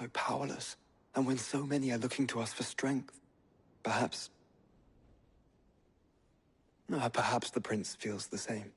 so powerless, and when so many are looking to us for strength? Perhaps the prince feels the same.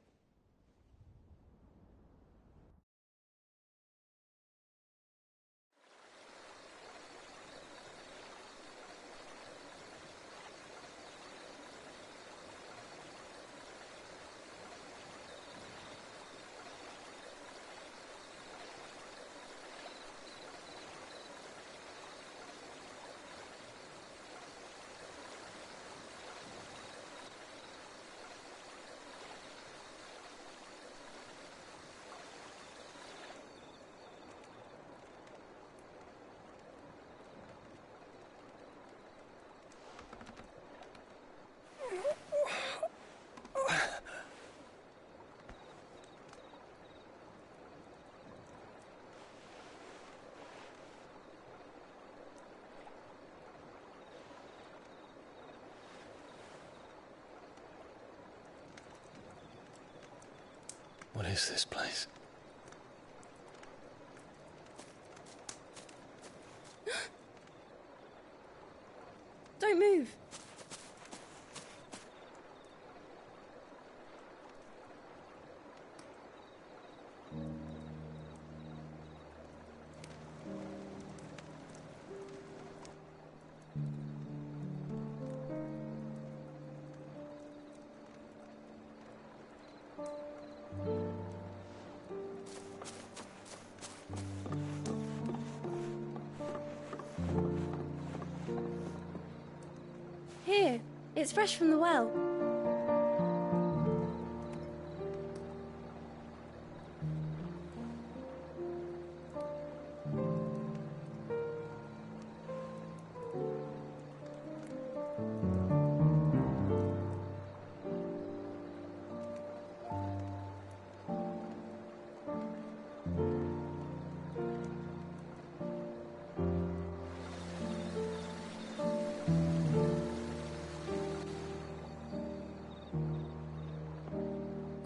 What is this place? Don't move. Here, it's fresh from the well.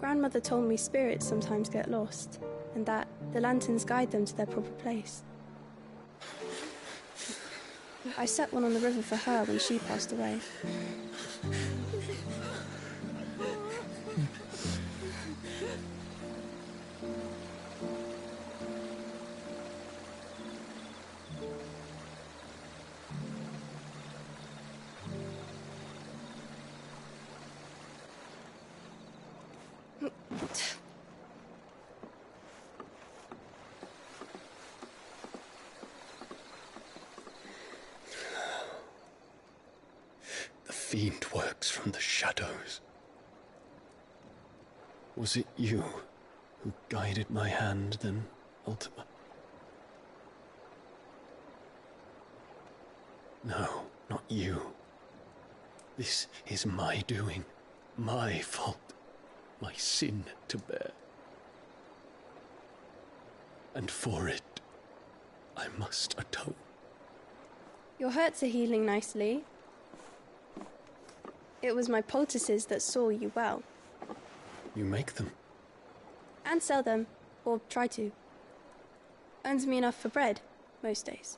Grandmother told me spirits sometimes get lost, and that the lanterns guide them to their proper place. I set one on the river for her when she passed away. The fiend works from the shadows. Was it you who guided my hand then, Ultima? No, not you. This is my doing, my fault, my sin to bear. And for it, I must atone. Your hurts are healing nicely. It was my poultices that saw you well. You make them? And sell them, or try to. Earns me enough for bread, most days.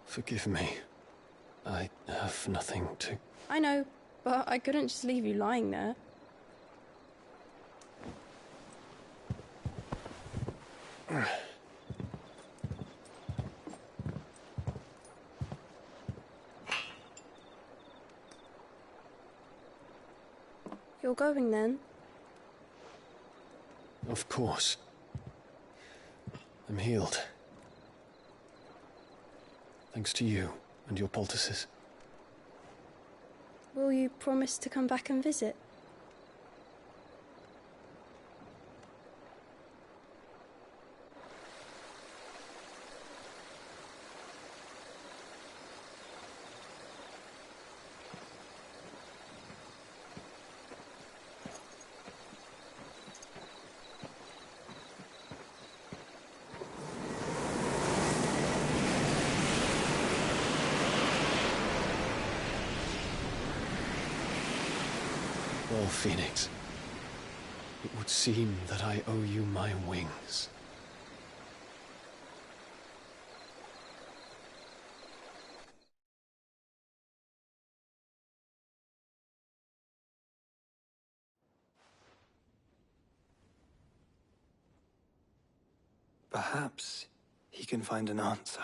Forgive me. I have nothing to... I know, but I couldn't just leave you lying there. You're going then? Of course. I'm healed. Thanks to you and your poultices. Will you promise to come back and visit? Well, Phoenix, it would seem that I owe you my wings. Perhaps he can find an answer.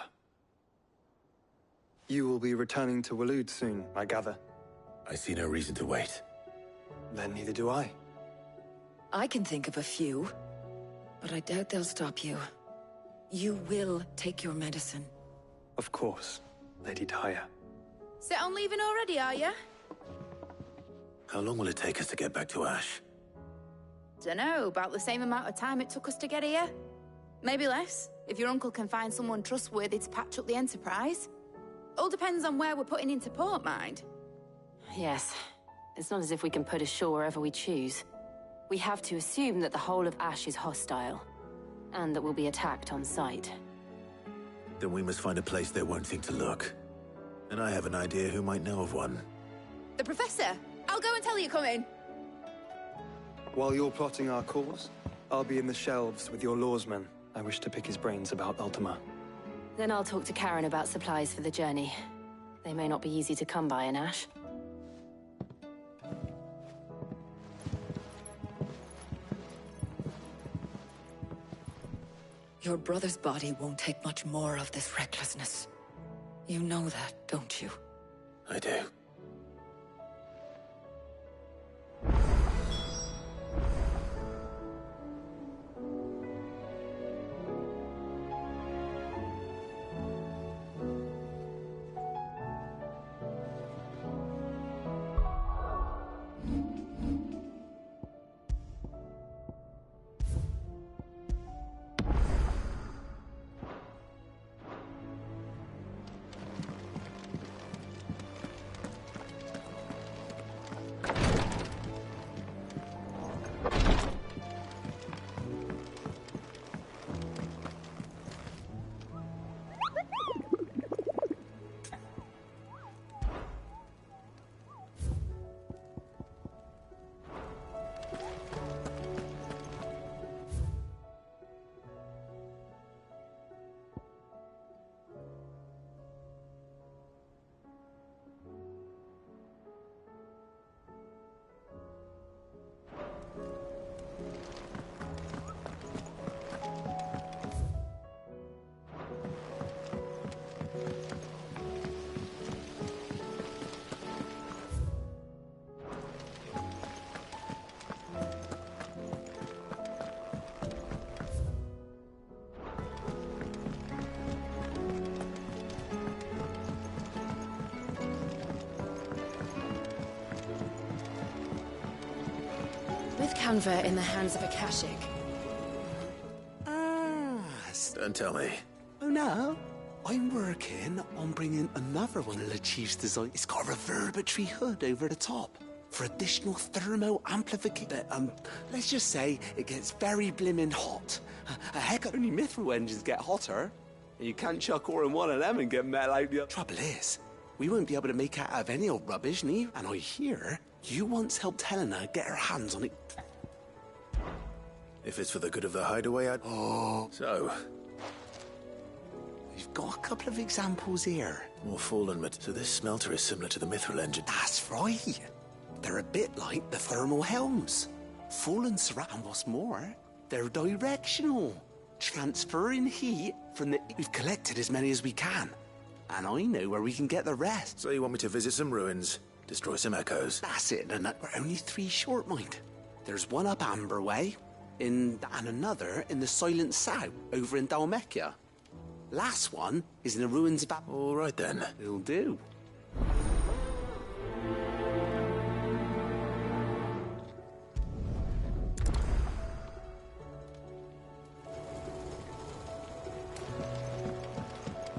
You will be returning to Waloed soon, I gather. I see no reason to wait. Then neither do I. I can think of a few, but I doubt they'll stop you. You will take your medicine. Of course, Lady Daya. Set on leaving already, are you? How long will it take us to get back to Ash? Dunno, about the same amount of time it took us to get here. Maybe less, if your uncle can find someone trustworthy to patch up the Enterprise. All depends on where we're putting into port, mind. Yes. It's not as if we can put ashore wherever we choose. We have to assume that the whole of Ash is hostile, and that we'll be attacked on sight. Then we must find a place they won't think to look. And I have an idea who might know of one. The Professor! I'll go and tell you come in. While you're plotting our course, I'll be in the shelves with your lawsman. I wish to pick his brains about Ultima. Then I'll talk to Karen about supplies for the journey. They may not be easy to come by in Ash. Your brother's body won't take much more of this recklessness. You know that, don't you? I do. With Canva in the hands of Akashic. Don't tell me. Oh no, I'm working on bringing another one of the Chief's design. It's got a reverberatory hood over the top for additional thermo amplification. Let's just say it gets very blimmin' hot. A heck, only mithril engines get hotter. And you can't chuck ore in one of them and get metal out the other. Trouble is, we won't be able to make out of any old rubbish, and I hear you once helped Helena get her hands on it. If it's for the good of the hideaway, I'd... Oh, So, we've got a couple of examples here. more fallen so this smelter is similar to the mithril engine. That's right. They're a bit like the thermal helms. Fallen surround, and what's more, they're directional. Transferring heat from the... We've collected as many as we can. And I know where we can get the rest. So you want me to visit some ruins, destroy some echoes? That's it, and we're only 3 short, mind. There's one up Amber Way, and another in the Silent South, over in Dalmekia. Last one is in the ruins of... All right then. It'll do.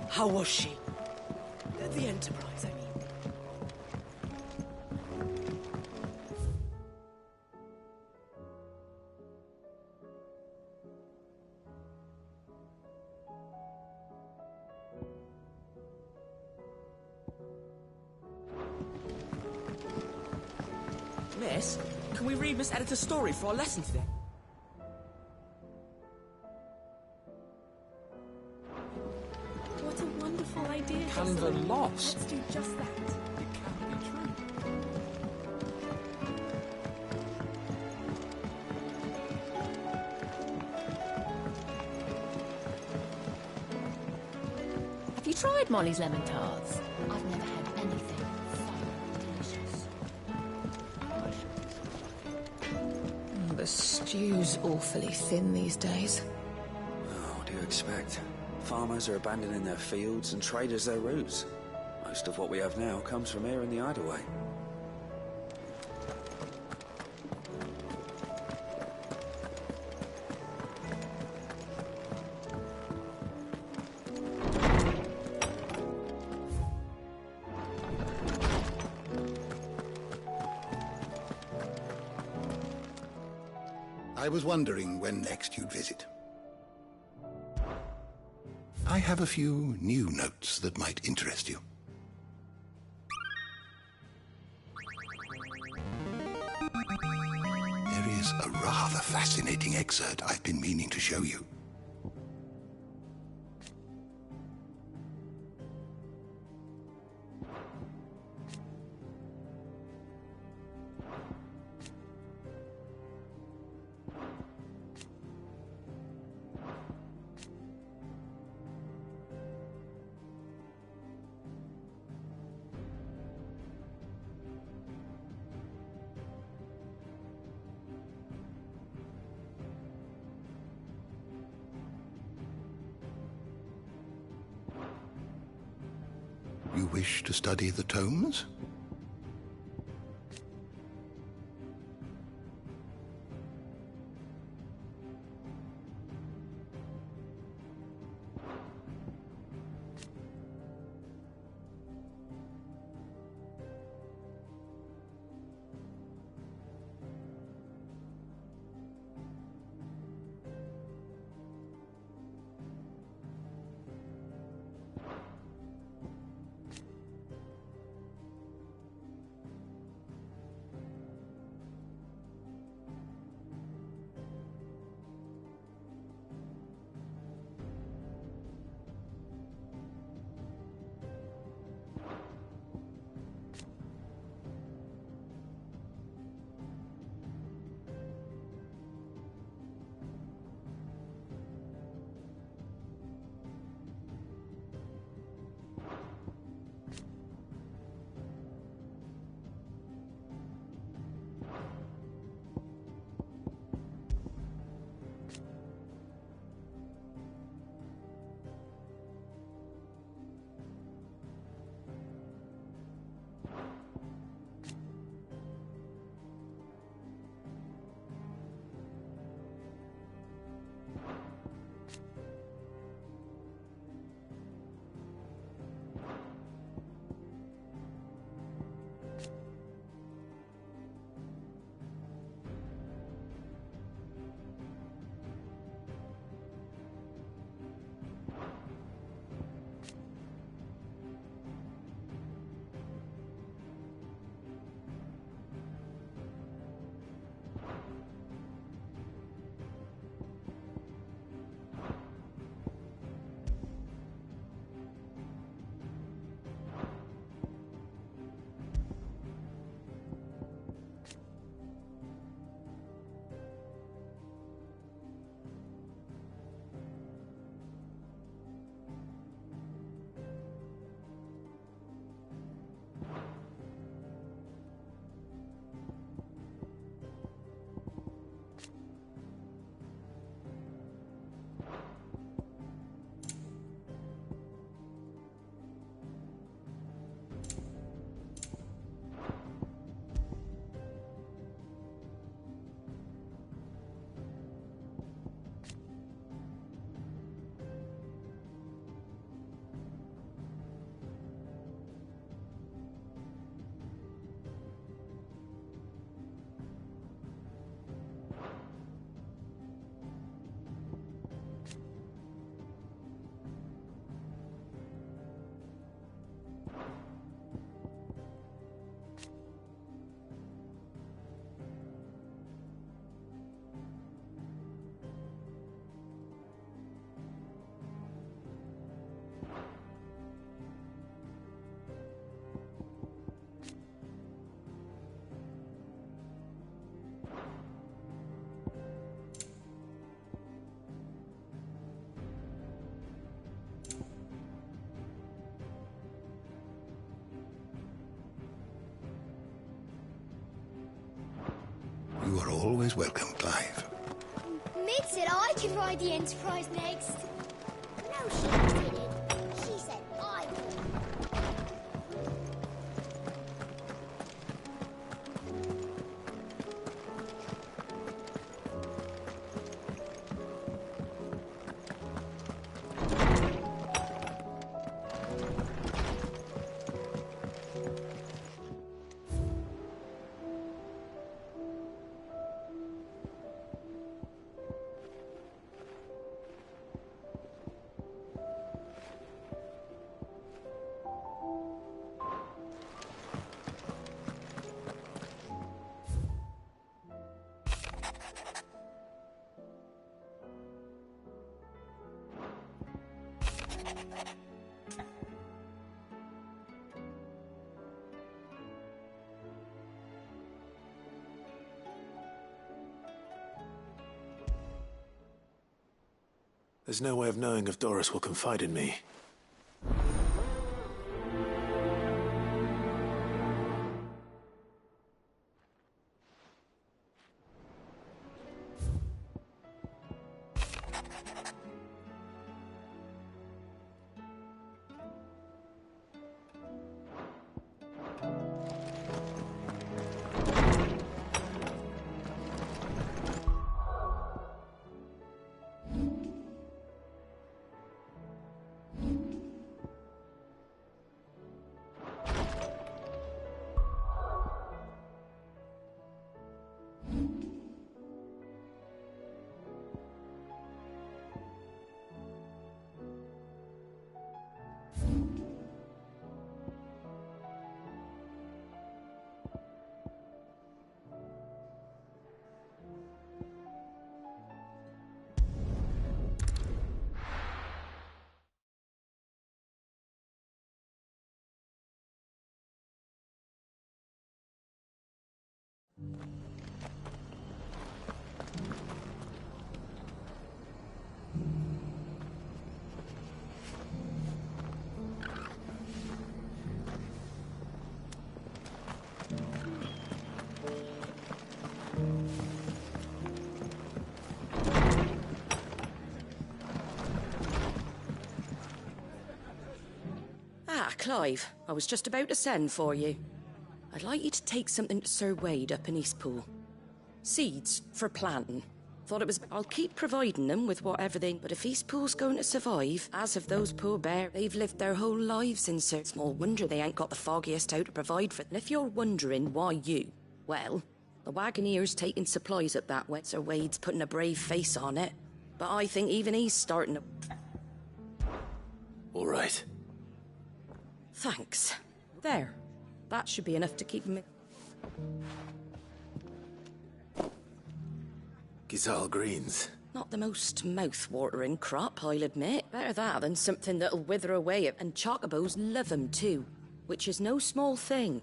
How was she? The Enterprise, I mean. Miss, can we read Miss Editor's story for our lesson today? What a wonderful idea. Canva lost. Let's do just that. It can't be true. you tried Molly's lemon tarts? I've never had anything so delicious. The stew's awfully thin these days. Oh, what do you expect? Farmers are abandoning their fields and traders their routes. Most of what we have now comes from here in the Hideaway. I was wondering when next you'd visit. I have a few new notes that might interest you. There is a rather fascinating excerpt I've been meaning to show you. You wish to study the tomes? always welcome, Clive. Mid said I could ride the Enterprise next. No, she didn't. She said I would. There's no way of knowing if Doris will confide in me. Ah, Clive, I was just about to send for you. I'd like you to take something to Sir Wade up in Eastpool. Seeds for planting. Thought it was... I'll keep providing them with whatever they... But if Eastpool's going to survive, as have those poor bears, they've lived their whole lives in Sir... Small wonder they ain't got the foggiest how to provide for them. And if you're wondering why you... Well, the Wagoneer's taking supplies up that way. Sir Wade's putting a brave face on it. But I think even he's starting to... All right. Thanks. There. That should be enough to keep me... Gizal greens. Not the most mouth-watering crop, I'll admit. Better that than something that'll wither away, and chocobos love 'em too, which is no small thing.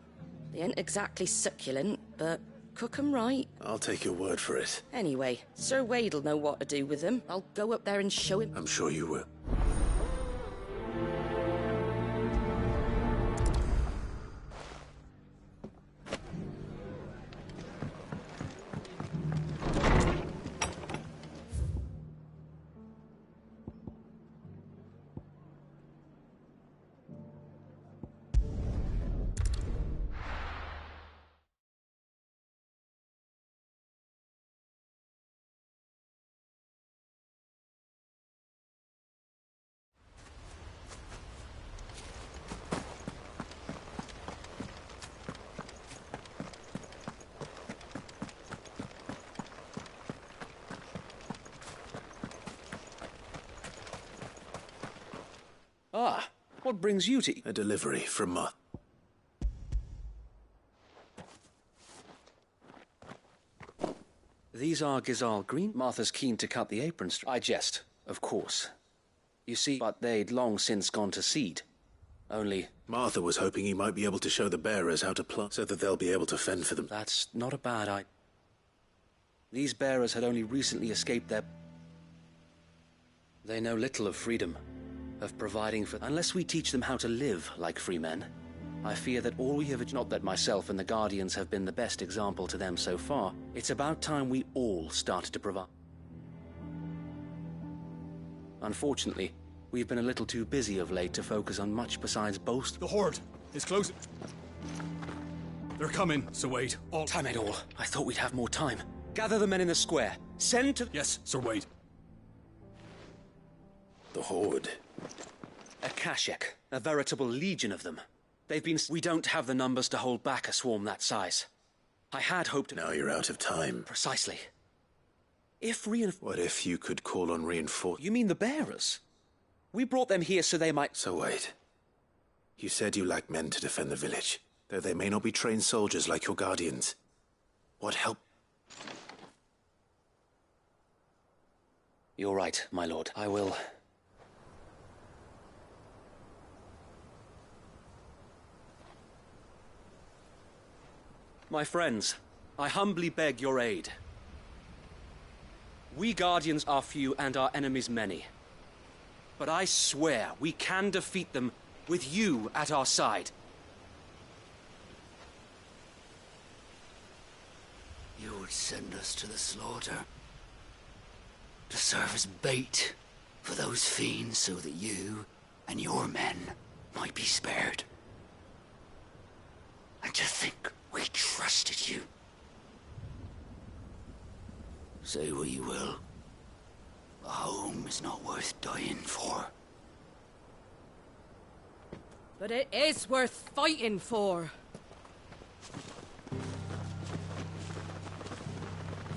They ain't exactly succulent, but cook 'em right. I'll take your word for it. Anyway, Sir Wade'll know what to do with them. I'll go up there and show him. I'm sure you will. Ah, what brings you to... A delivery from Martha. These are Gizal green. Martha's keen to cut the apron string. I jest, of course. You see, but they'd long since gone to seed. Only... Martha was hoping he might be able to show the bearers how to plant, so that they'll be able to fend for them. That's not a bad idea. These bearers had only recently escaped their... They know little of freedom, of providing for... Unless we teach them how to live like free men, I fear that all we have... Not that myself and the Guardians have been the best example to them so far. It's about time we all started to provide. Unfortunately, we've been a little too busy of late to focus on much besides boast. The Horde is closing. They're coming, Sir Wade. All... Time it all. I thought we'd have more time. Gather the men in the square. Send to... Yes, Sir Wade. The Horde. A Kashek. A veritable legion of them. They've been... We don't have the numbers to hold back a swarm that size. I had hoped... Now you're out of time. Precisely. What if you could call on reinforcements? You mean the bearers? We brought them here so they might... So wait. You said you lack men to defend the village, though they may not be trained soldiers like your Guardians. What help? You're right, my lord. I will... My friends, I humbly beg your aid. We Guardians are few and our enemies many. But I swear we can defeat them with you at our side. You would send us to the slaughter. To serve as bait for those fiends so that you and your men might be spared. And to think we trusted you. Say what you will. A home is not worth dying for. But it is worth fighting for.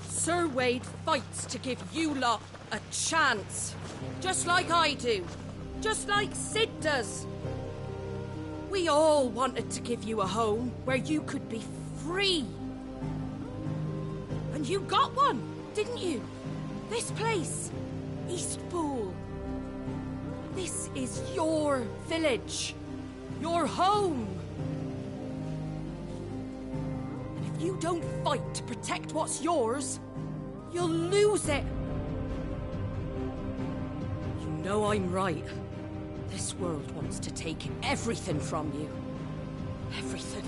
Sir Wade fights to give you lot a chance. Just like I do. Just like Sid does. We all wanted to give you a home where you could be free. And you got one, didn't you? This place, Eastpool. This is your village. Your home. And if you don't fight to protect what's yours, you'll lose it. You know I'm right. This world wants to take everything from you. Everything.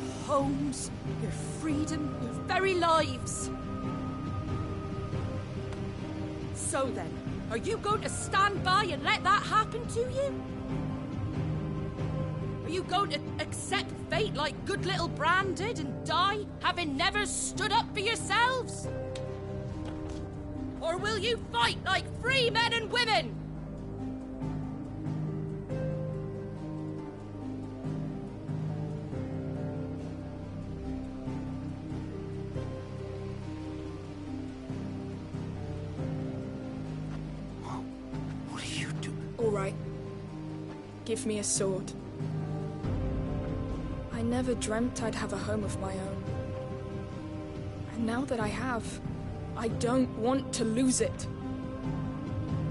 Your homes, your freedom, your very lives. So then, are you going to stand by and let that happen to you? Are you going to accept fate like good little Bran did and die, having never stood up for yourselves? Or will you fight like free men and women? What do you do? All right. Give me a sword. I never dreamt I'd have a home of my own. And now that I have, I don't want to lose it.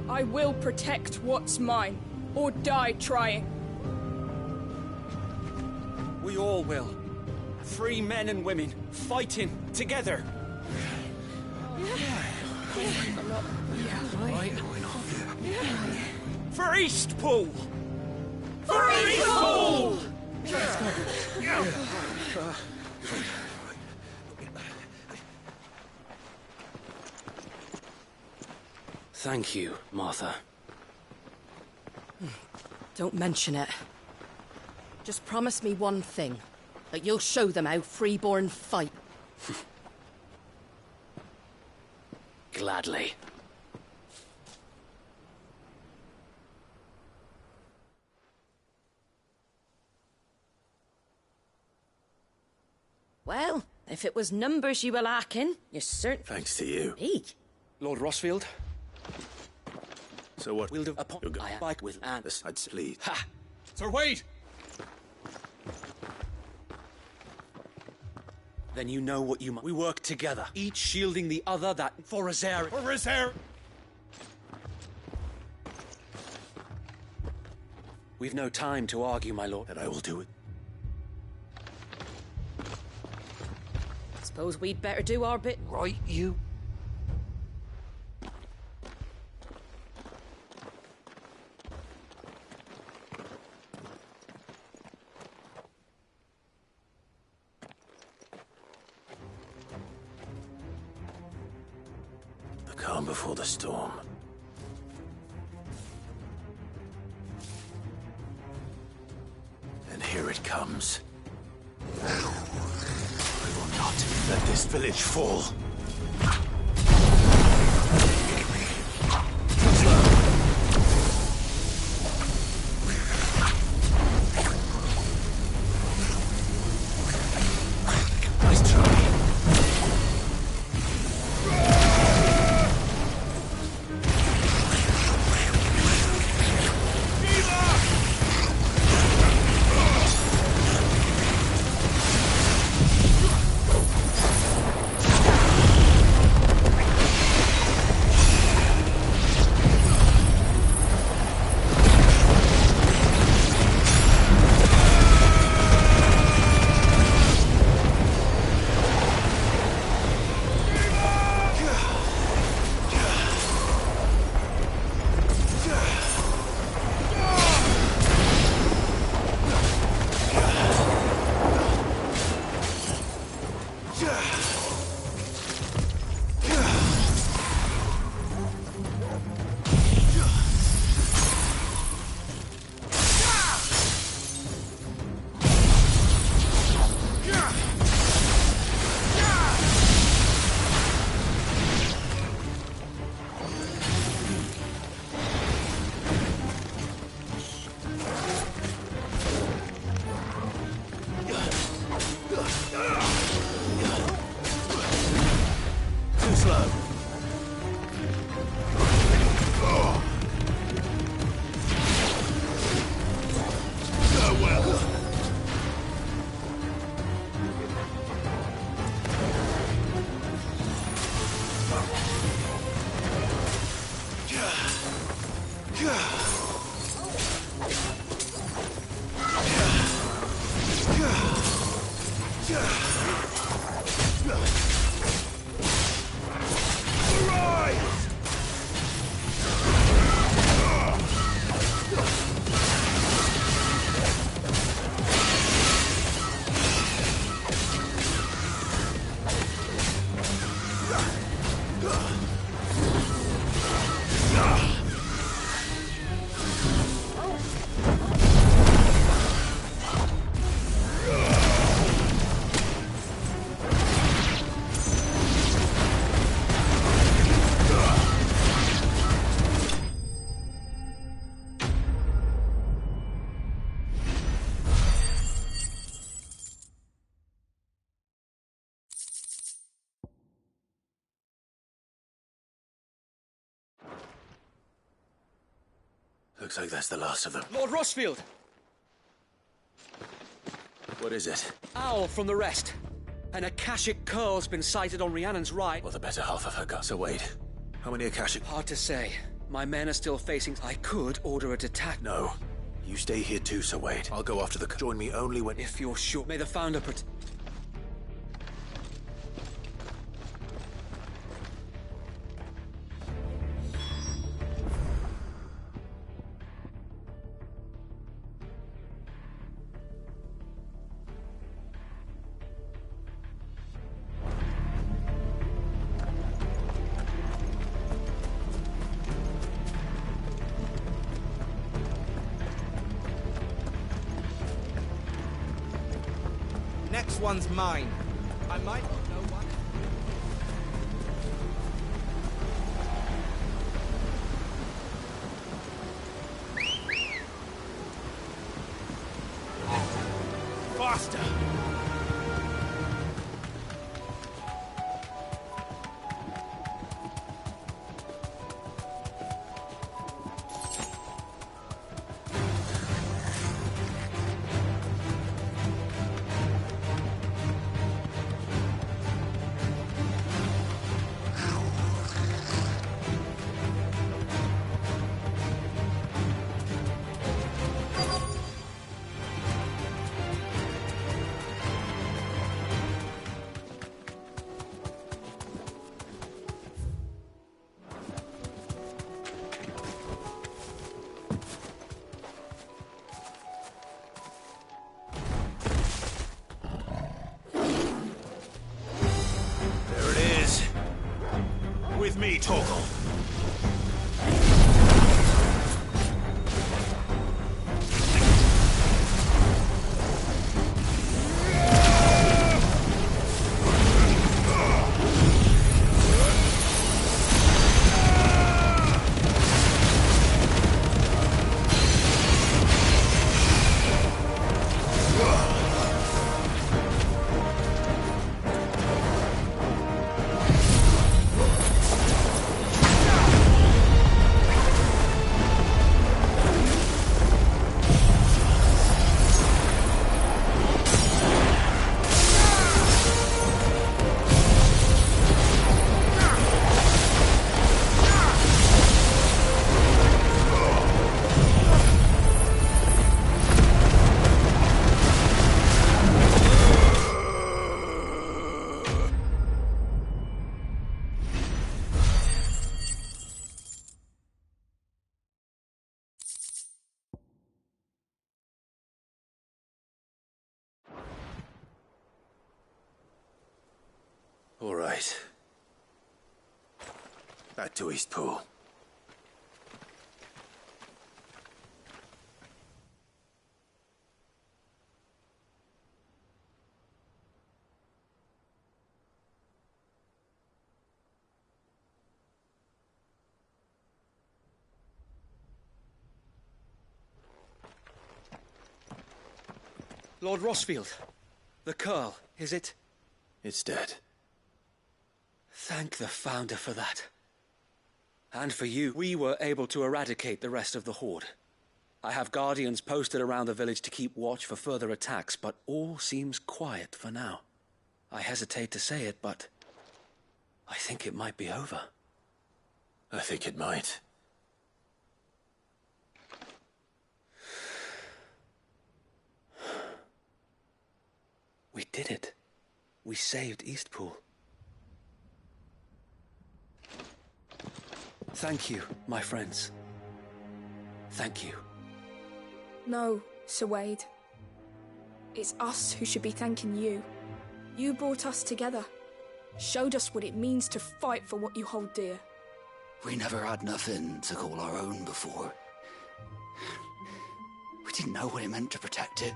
I will protect what's mine, or die trying. We all will. Free men and women, fighting together. For Eastpool! For Eastpool! Thank you, Martha. Don't mention it. Just promise me one thing. That you'll show them how freeborn fight. Gladly. Well, if it was numbers you were lacking, you're certain... Thanks to you. Me? Lord Rossfield? So what? We'll do upon... I am bike with Anne. I'd please. Ha! Sir Wade! Then you know what you must... We work together, each shielding the other that... For Rosaire... For Rosaire! We've no time to argue, my lord. And I will do it. Suppose we'd better do our bit. Right, you? calm before the storm. And here it comes. I will not let this village fall. Looks like that's the last of them. Lord Rossfield! What is it? Owl from the rest. An Akashic curl's been sighted on Rhiannon's right. Or the better half of her gut. So wait, how many Akashic? Hard to say. My men are still facing... I could order it attack. No. You stay here too, Sir Wade. I'll go after the... Join me only when... If you're sure. May the Founder Next one's mine. I might not know one. Faster! Ready, Torgal. All right. Back to Eastpool. Lord Rossfield, the Curl, is it? It's dead. Thank the Founder for that. And for you, we were able to eradicate the rest of the Horde. I have guardians posted around the village to keep watch for further attacks, but all seems quiet for now. I hesitate to say it, but I think it might be over. I think it might. We did it. We saved Eastpool. Thank you, my friends. Thank you. No, Sir Wade. It's us who should be thanking you. You brought us together. Showed us what it means to fight for what you hold dear. We never had nothing to call our own before. We didn't know what it meant to protect it,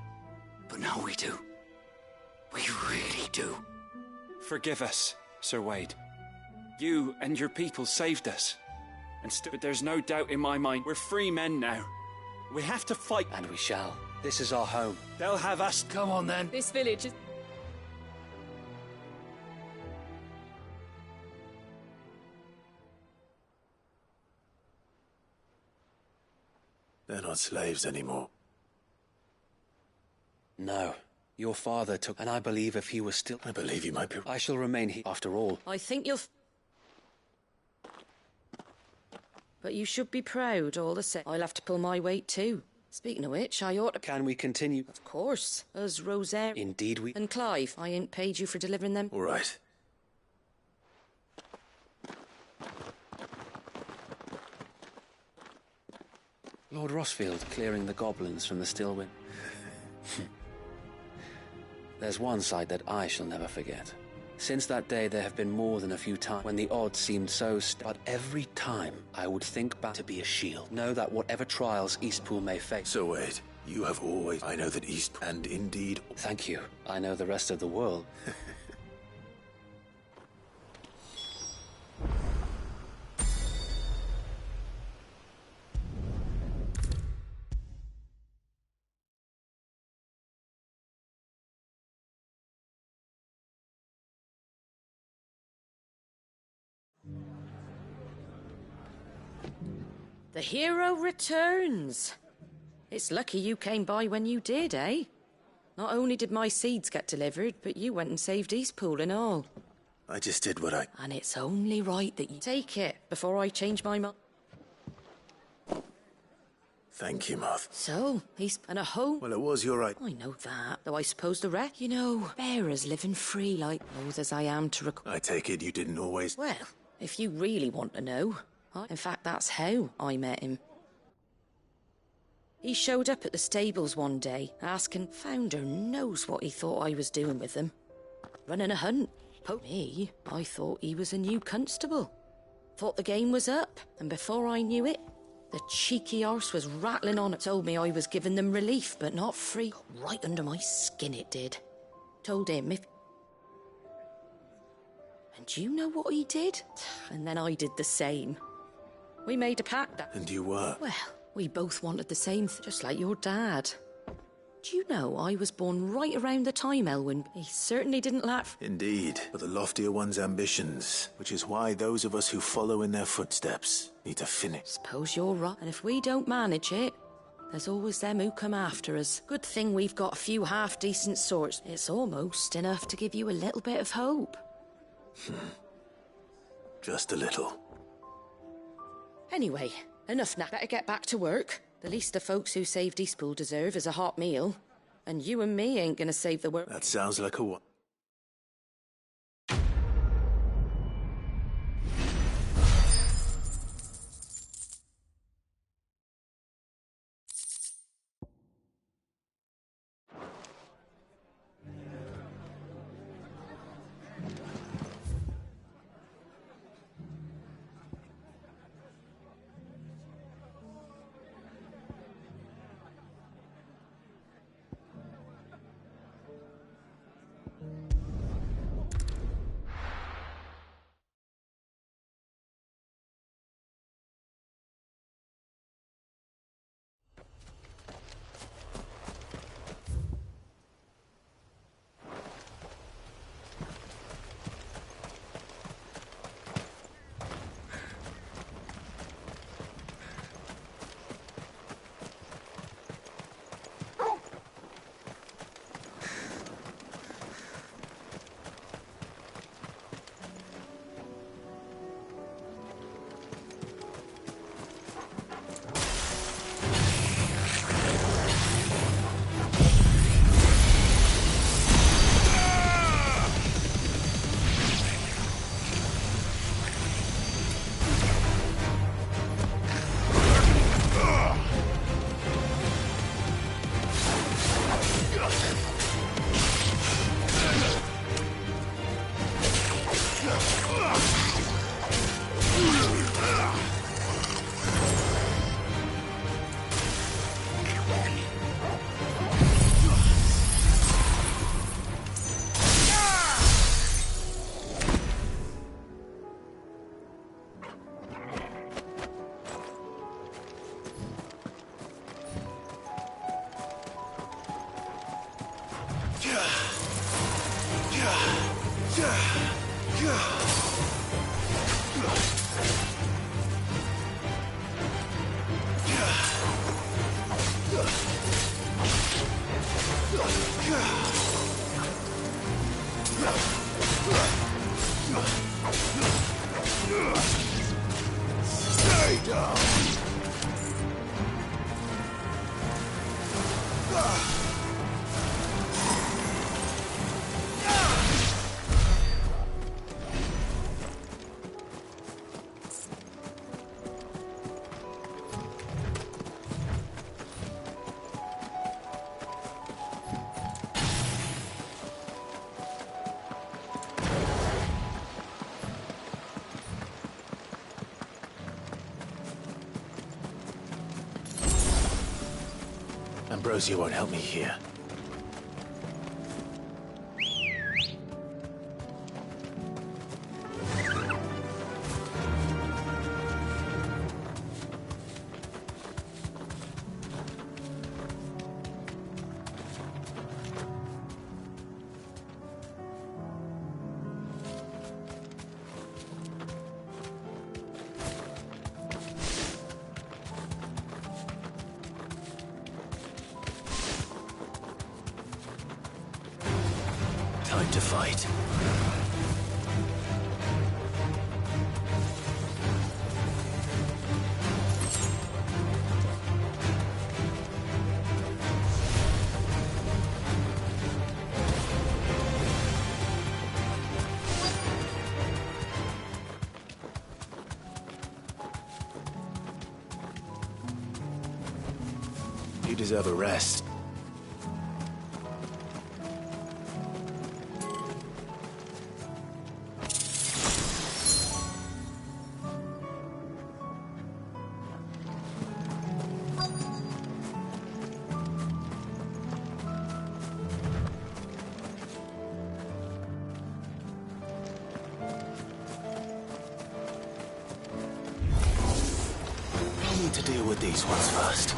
but now we do. We really do. Forgive us, Sir Wade. You and your people saved us. But there's no doubt in my mind, we're free men now. We have to fight. And we shall. This is our home. They'll have us. Come on then. This village is... They're not slaves anymore. No. Your father took... And I believe if he was still... I believe he might be... I shall remain here, after all. I think you'll... But you should be proud, all the same. I'll have to pull my weight too. Speaking of which, I ought to... Can we continue? Of course. As Rosaire... Indeed we... And Clive, I ain't paid you for delivering them. All right. Lord Rossfield clearing the goblins from the still wind. There's one sight that I shall never forget. Since that day, there have been more than a few times when the odds seemed so but every time I would think back to be a shield. Know that whatever trials Eastpool may face... So wait, you have always... I know that Eastpool... And indeed... Thank you. I know the rest of the world. The hero returns. It's lucky you came by when you did, eh? Not only did my seeds get delivered, but you went and saved Eastpool and all. I just did what I... And it's only right that you take it before I change my mind. Thank you, Moth. So, he's in a home. Well, it was your right. I know that, though I suppose the wreck. You know, bearers living free like loath as I am to I take it you didn't always... Well, if you really want to know... In fact, that's how I met him. He showed up at the stables one day, asking Founder knows what he thought I was doing with them. Running a hunt. Me, I thought he was a new constable. Thought the game was up, and before I knew it, the cheeky arse was rattling on. It told me I was giving them relief, but not free. Got right under my skin, it did. Told him if... And do you know what he did? And then I did the same. We made a pact. And you were? Well, we both wanted the same thing, just like your dad. Do you know I was born right around the time Elwyn? He certainly didn't laugh. Indeed, but the loftier one's ambitions, which is why those of us who follow in their footsteps need to finish. Suppose you're right, and if we don't manage it, there's always them who come after us. Good thing we've got a few half-decent swords. It's almost enough to give you a little bit of hope. Just a little. Anyway, enough now. Better get back to work. The least the folks who saved Eastpool deserve is a hot meal. And you and me ain't gonna save the world. That sounds like a what? Stay down! Ambrosia won't help me here. Time to fight. You deserve a rest. need to deal with these ones first.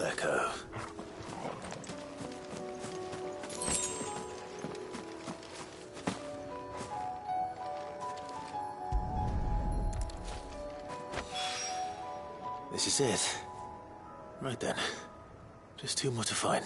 Echo. This is it. Right then. Just two more to find.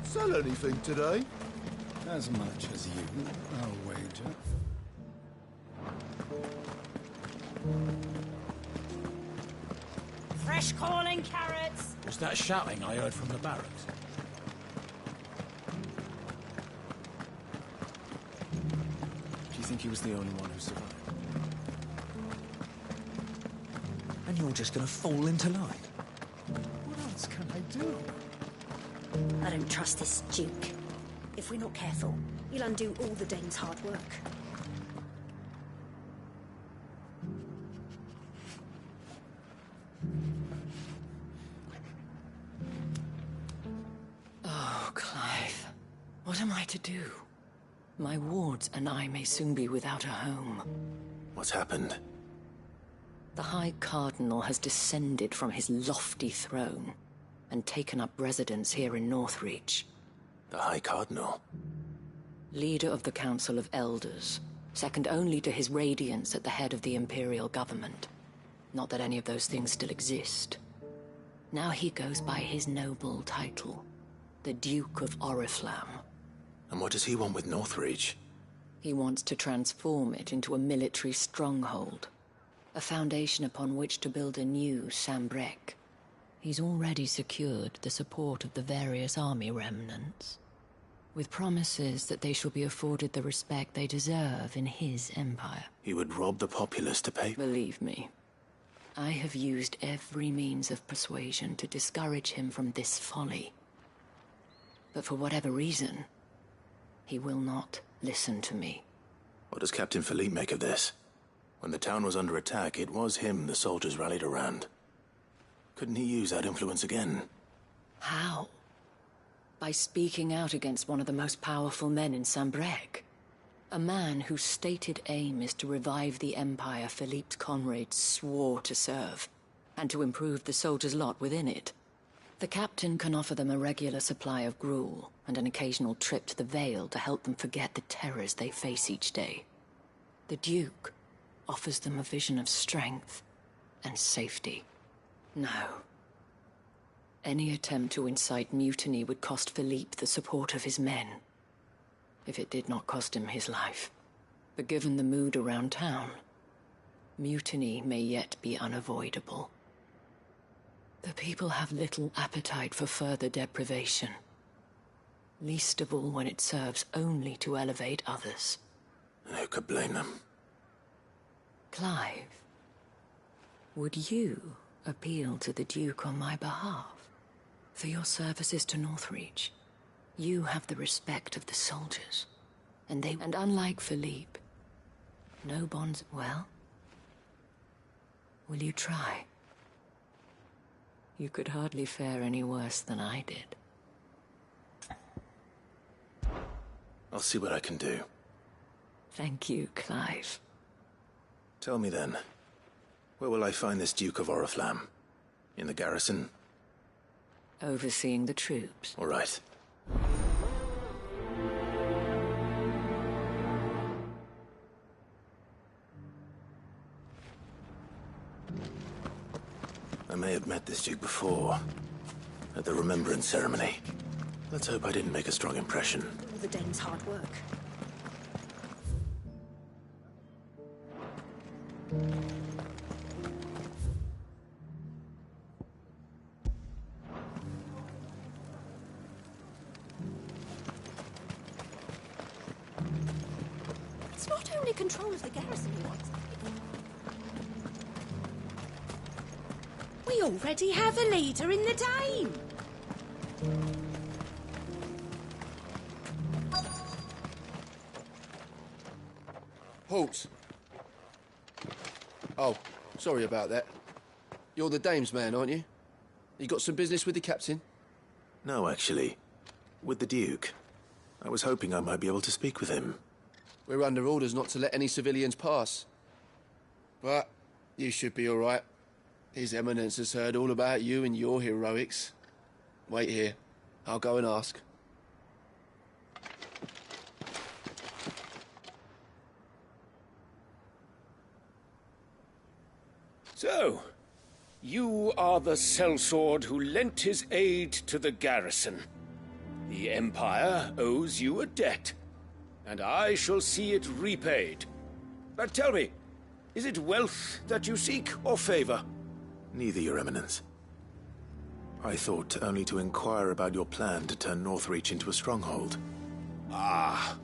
Sell anything today? As much as you, I'll wager. Fresh calling carrots! Was that shouting I heard from the barracks? Do you think he was the only one who survived? And you're just gonna fall into line? What else can I do? I don't trust this Duke. If we're not careful, he'll undo all the Dane's hard work. Oh, Clive. What am I to do? My wards and I may soon be without a home. What's happened? The High Cardinal has descended from his lofty throne and taken up residence here in Northreach. The High Cardinal? Leader of the Council of Elders, second only to his Radiance at the head of the Imperial government. Not that any of those things still exist. Now he goes by his noble title, the Duke of Oriflamme. And what does he want with Northreach? He wants to transform it into a military stronghold, a foundation upon which to build a new Sambrec. He's already secured the support of the various army remnants, with promises that they shall be afforded the respect they deserve in his empire. He would rob the populace to pay... Believe me, I have used every means of persuasion to discourage him from this folly. But for whatever reason, he will not listen to me. What does Captain Philippe make of this? When the town was under attack, it was him the soldiers rallied around. Couldn't he use that influence again? How? By speaking out against one of the most powerful men in Sambrec. A man whose stated aim is to revive the empire Philippe's comrades swore to serve, and to improve the soldiers' lot within it. The captain can offer them a regular supply of gruel, and an occasional trip to the Vale to help them forget the terrors they face each day. The Duke offers them a vision of strength and safety. No. Any attempt to incite mutiny would cost Philippe the support of his men, if it did not cost him his life. But given the mood around town, mutiny may yet be unavoidable. The people have little appetite for further deprivation, least of all when it serves only to elevate others. And who could blame them? Clive, would you appeal to the Duke on my behalf? For your services to Northreach, you have the respect of the soldiers, and unlike Philippe, no bonds... Well, will you try? You could hardly fare any worse than I did. I'll see what I can do. Thank you, Clive. Tell me then, where will I find this Duke of Oriflamme? In the garrison? Overseeing the troops. All right. I may have met this Duke before, at the Remembrance Ceremony. Let's hope I didn't make a strong impression. All the Dane's hard work. It's not only control of the garrison he wants. We already have a leader in the Dane. Halt! Oh, sorry about that. You're the dame's man, aren't you? You got some business with the captain? No, actually. With the Duke. I was hoping I might be able to speak with him. We're under orders not to let any civilians pass. But you should be all right. His Eminence has heard all about you and your heroics. Wait here. I'll go and ask. So, you are the sellsword who lent his aid to the garrison. The Empire owes you a debt, and I shall see it repaid. But tell me, is it wealth that you seek, or favor? Neither, Your Eminence. I thought only to inquire about your plan to turn Northreach into a stronghold. Ah,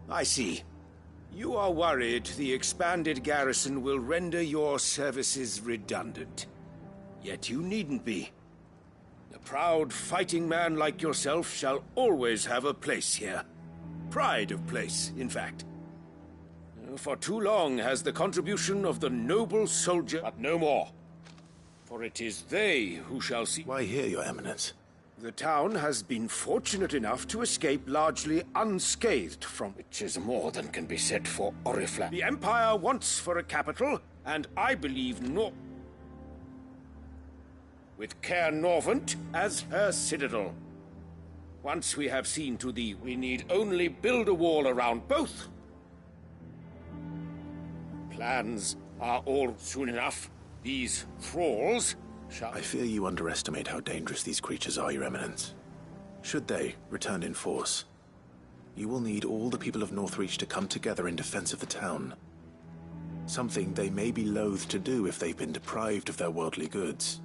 I see. You are worried the expanded garrison will render your services redundant. Yet you needn't be. A proud fighting man like yourself shall always have a place here. Pride of place, in fact. For too long has the contribution of the noble soldier, but no more. For it is they who shall see— Why here, Your Eminence? The town has been fortunate enough to escape largely unscathed from— which is more than can be said for Oriflamme. The Empire wants for a capital, and I believe with Caer Norvent as her citadel. Once we have seen to thee, we need only build a wall around both. Plans are all soon enough. These thralls shall— I fear you underestimate how dangerous these creatures are, Your Eminence. Should they return in force, you will need all the people of Northreach to come together in defense of the town. Something they may be loath to do if they've been deprived of their worldly goods.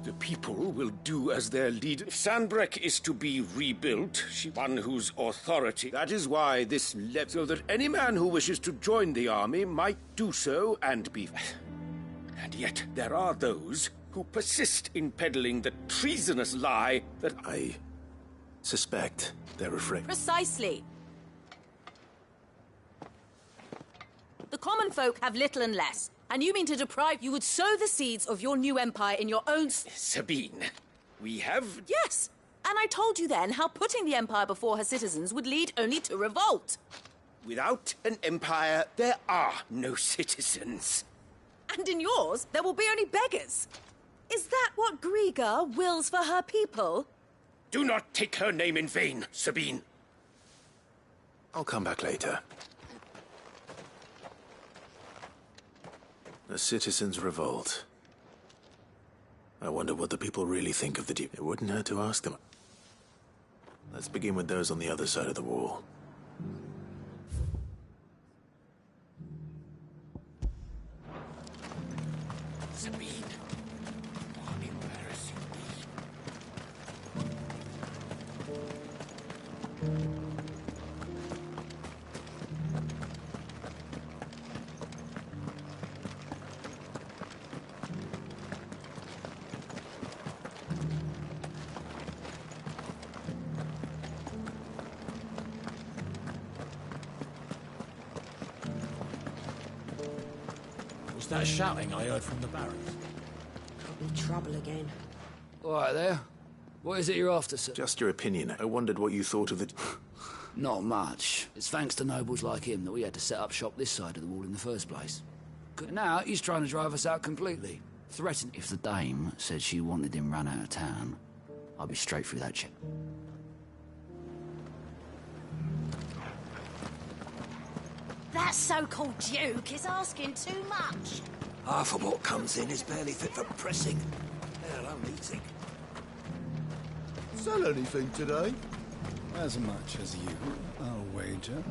The people will do as their leader— If Sanbreque is to be rebuilt, one whose authority— That is why this so that any man who wishes to join the army might do so and be— And yet there are those who persist in peddling the treasonous lie that— I suspect they're afraid. Precisely. The common folk have little and less, and you mean to deprive— You would sow the seeds of your new empire in your own— Sabine, we have— Yes, and I told you then how putting the empire before her citizens would lead only to revolt. Without an empire, there are no citizens. And in yours, there will be only beggars. Is that what Griga wills for her people? Do not take her name in vain, Sabine. I'll come back later. A citizens' revolt. I wonder what the people really think of the Duke. It wouldn't hurt to ask them. Let's begin with those on the other side of the wall. Sabine, you are embarrassing me. That shouting I heard from the barracks. Could be trouble again. All right there. What is it you're after, sir? Just your opinion. I wondered what you thought of the... Not much. It's thanks to nobles like him that we had to set up shop this side of the wall in the first place. Now he's trying to drive us out completely. Threatened if the dame said she wanted him run out of town, I'd be straight through that shit. That so-called Duke is asking too much. Half of what comes in is barely fit for pressing, let alone eating. Sell anything today? As much as you, I'll wager.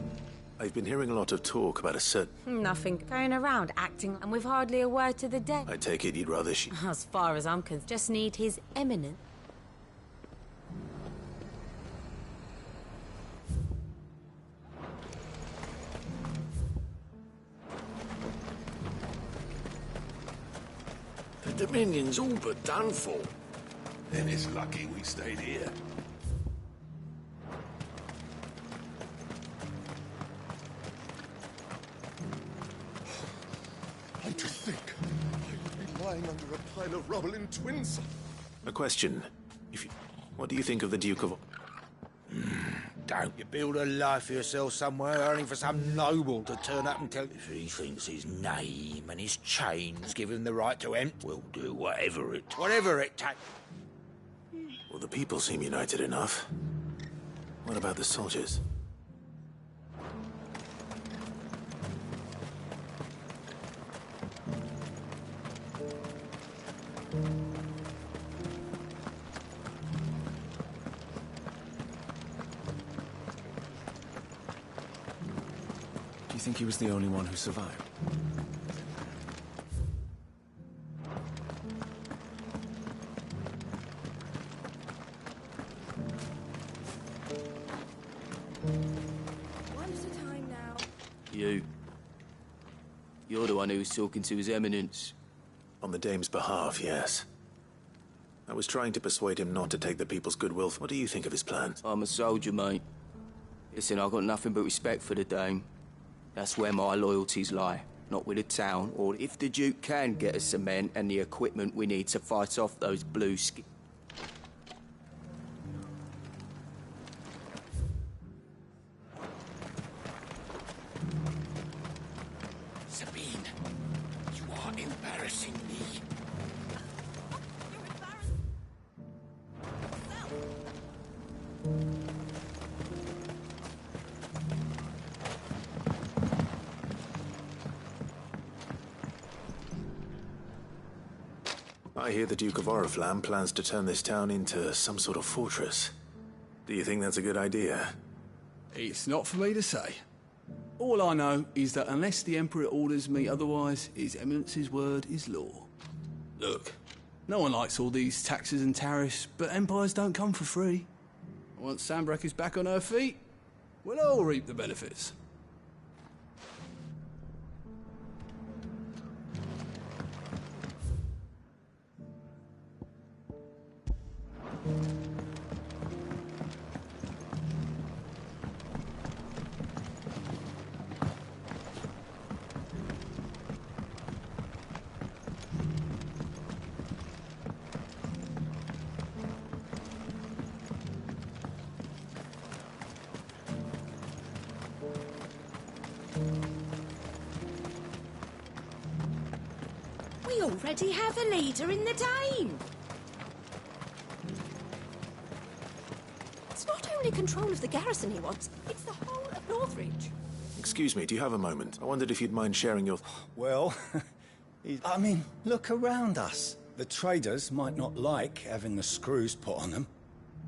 I've been hearing a lot of talk about a certain... Nothing going around acting, and with hardly a word to the dead. I take it you'd rather As far as I'm concerned, just need his eminence. The Dominion's all but done for. Then it's lucky we stayed here. And to think, I'd be lying under a pile of rubble in Twins. A question. What do you think of the Duke of... Don't you build a life for yourself somewhere, earning for some noble to turn up and tell... If he thinks his name and his chains give him the right to enter, we'll do whatever it takes. Well, the people seem united enough. What about the soldiers? you think he was the only one who survived? One at a time now. You. You're the one who was talking to His Eminence. On the Dame's behalf, yes. I was trying to persuade him not to take the people's goodwill. What do you think of his plans? I'm a soldier, mate. Listen, I've got nothing but respect for the Dame. That's where my loyalties lie, not with the town, or if the Duke can get us cement and the equipment we need to fight off those blue ski... Sabine, you are embarrassing me. I hear the Duke of Oriflamme plans to turn this town into some sort of fortress. Do you think that's a good idea? It's not for me to say. All I know is that unless the Emperor orders me otherwise, His Eminence's word is law. Look, no one likes all these taxes and tariffs, but empires don't come for free. Once Sanbreque is back on her feet, we'll all reap the benefits. We already have a leader in the Dame. It's not only control of the garrison he wants, it's the whole of Northreach. Excuse me, do you have a moment? I wondered if you'd mind sharing your... Well, I mean, look around us. The traders might not like having the screws put on them,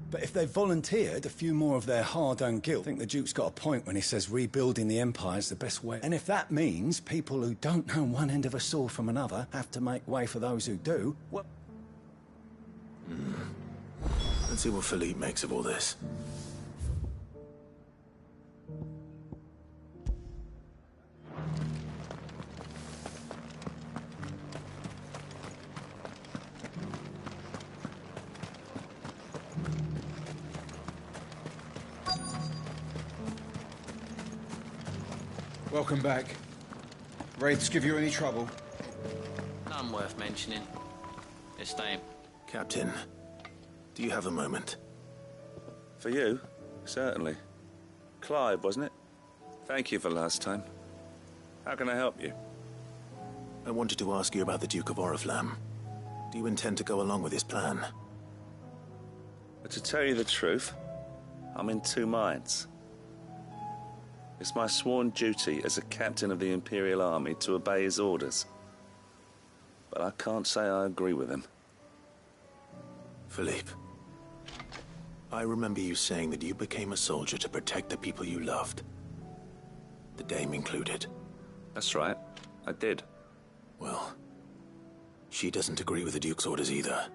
but if they've volunteered a few more of their hard-earned guild, I think the Duke's got a point when he says rebuilding the Empire's the best way. And if that means people who don't know one end of a sword from another have to make way for those who do, well... Let's see what Philippe makes of all this. Welcome back. Wraiths give you any trouble? None worth mentioning. This time. Captain, do you have a moment? For you? Certainly. Clive, wasn't it? Thank you for last time. How can I help you? I wanted to ask you about the Duke of Oriflamme. Do you intend to go along with his plan? But to tell you the truth, I'm in two minds. It's my sworn duty as a captain of the Imperial Army to obey his orders. But I can't say I agree with him. Philippe, I remember you saying that you became a soldier to protect the people you loved. The Dame included. That's right, I did. Well, she doesn't agree with the Duke's orders either.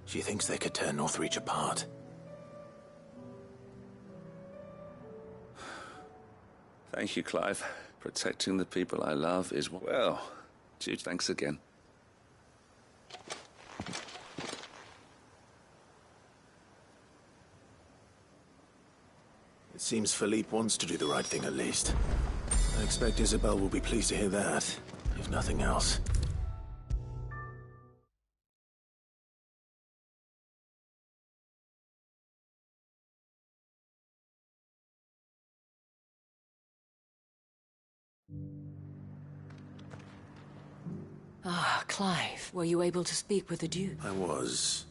She thinks they could tear Northreach apart. Thank you, Clive. Protecting the people I love is... well, gee, thanks again. It seems Philippe wants to do the right thing at least. I expect Isabel will be pleased to hear that, if nothing else. Ah, Clive, were you able to speak with the Duke? I was.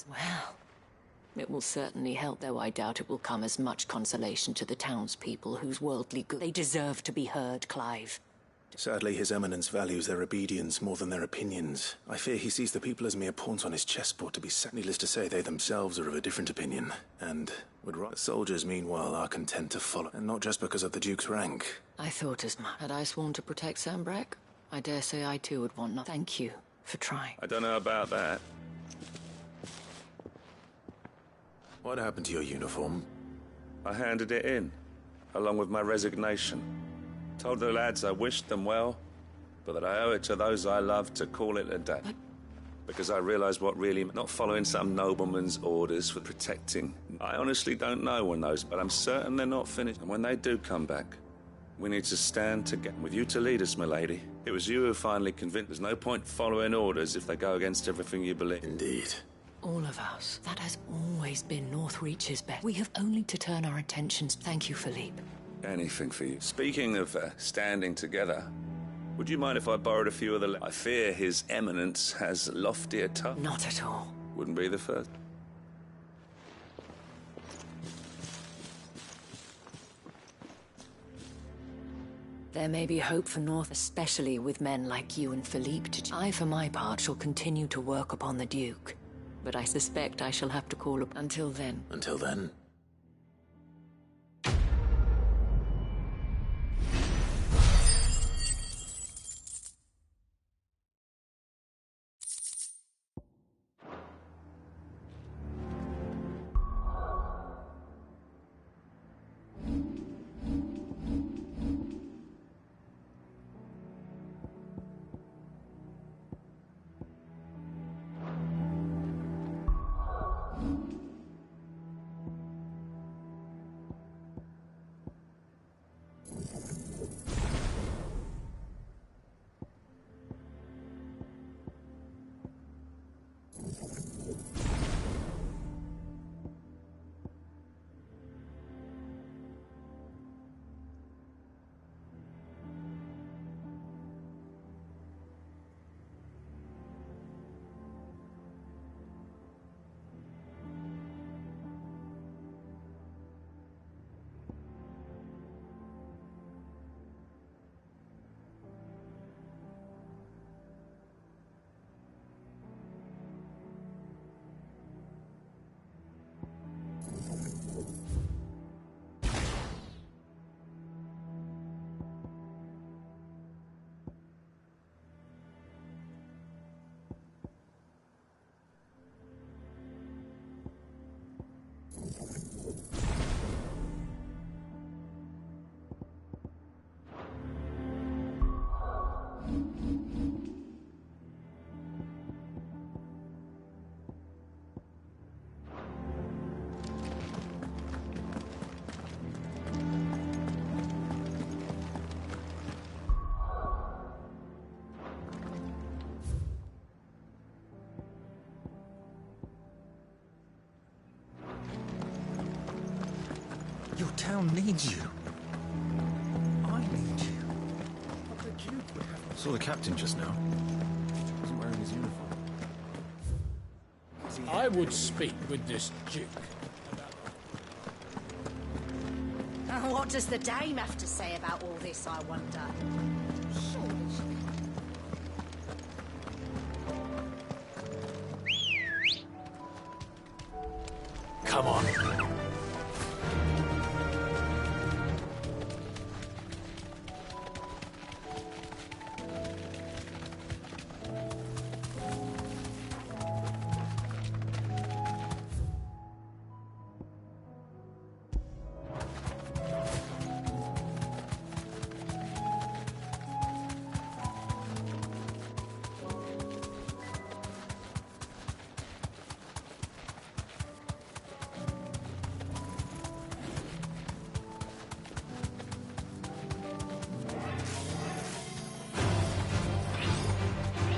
Well, it will certainly help, though I doubt it will come as much consolation to the townspeople whose worldly good... They deserve to be heard, Clive. Sadly, His Eminence values their obedience more than their opinions. I fear he sees the people as mere pawns on his chessboard to be set. Needless to say, they themselves are of a different opinion, and would rather. The soldiers, meanwhile, are content to follow, and not just because of the Duke's rank. I thought as much. Had I sworn to protect Sambrek, I dare say I too would want nothing. Thank you for trying. I don't know about that. What happened to your uniform? I handed it in, along with my resignation. Told the lads I wished them well, but that I owe it to those I love to call it a day. Because I realised what really, not following some nobleman's orders for protecting. I honestly don't know when those, but I'm certain they're not finished. And when they do come back, we need to stand together. With you to lead us, milady. It was you who finally convinced. There's no point following orders if they go against everything you believe. Indeed. All of us. That has always been Northreach's bet. We have only to turn our attentions. Thank you, Philippe. Anything for you. Speaking of standing together, would you mind if I borrowed a few of the... I fear His Eminence has loftier touch. Not at all. Wouldn't be the first. There may be hope for North, especially with men like you and Philippe to... I, for my part, shall continue to work upon the Duke. But I suspect I shall have to call up... Until then. Until then? Your town needs you. I need you. But the Duke would have... I saw the captain just now. He wasn't wearing his uniform. I would speak with this Duke. What does the dame have to say about all this, I wonder? Come on.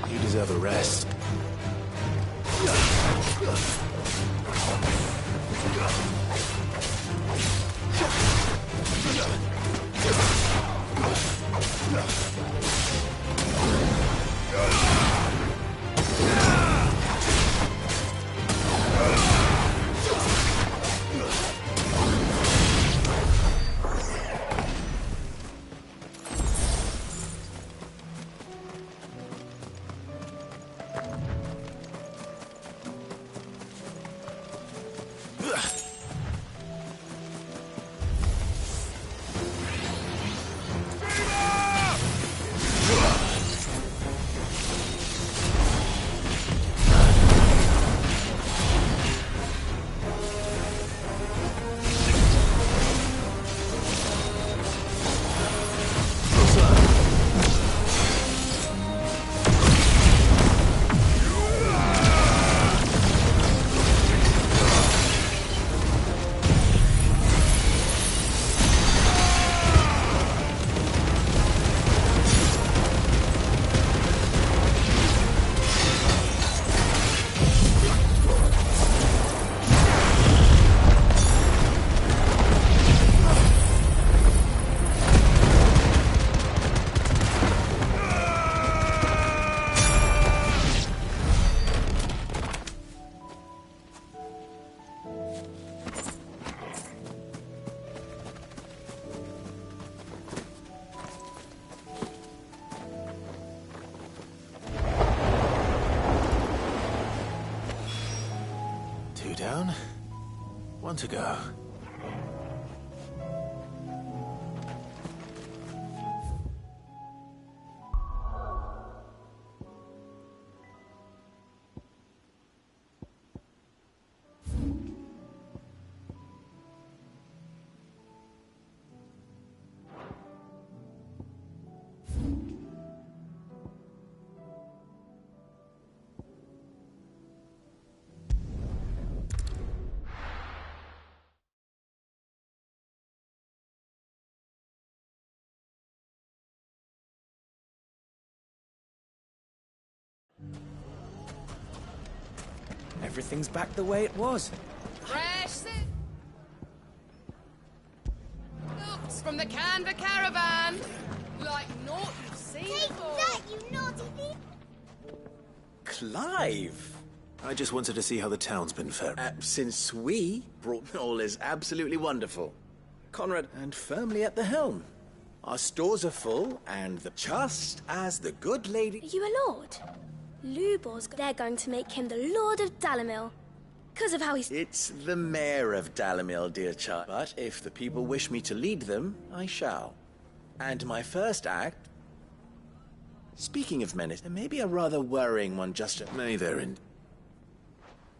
You deserve a rest. 2 down. 1 to go. Everything's back the way it was. Fresh looks from the Canva caravan. Like naught you've seen before. That, you naughty thief! Clive! I just wanted to see how the town's been faring. Since we brought all is absolutely wonderful. Conrad and firmly at the helm. Our stores are full, and just as the good lady... Are you a lord? They're going to make him the Lord of Dalamil. Because of how he's... It's the mayor of Dalamil, dear child. But if the people wish me to lead them, I shall. And my first act... Speaking of menace, there may be a rather worrying one just... May there in...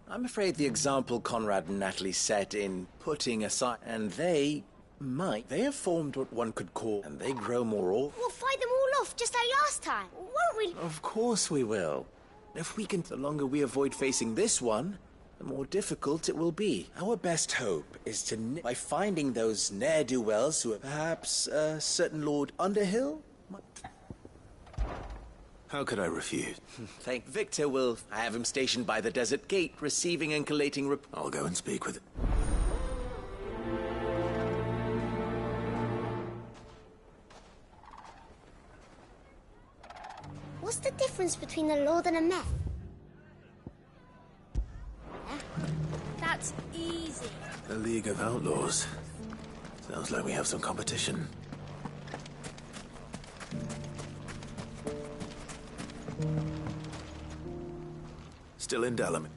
I'm afraid the example Conrad and Natalie set in putting aside... And they have formed what one could call... And they grow more awful. We'll fight them all off just like last time, won't we? Of course we will. If we can... The longer we avoid facing this one, the more difficult it will be. Our best hope is to... By finding those ne'er-do-wells who are perhaps a certain Lord Underhill... How could I refuse? Thank Victor will... I have him stationed by the desert gate, receiving and collating... I'll go and speak with... What's the difference between a lord and a mayor? That's easy. A League of Outlaws. Sounds like we have some competition. Still in Dalamil.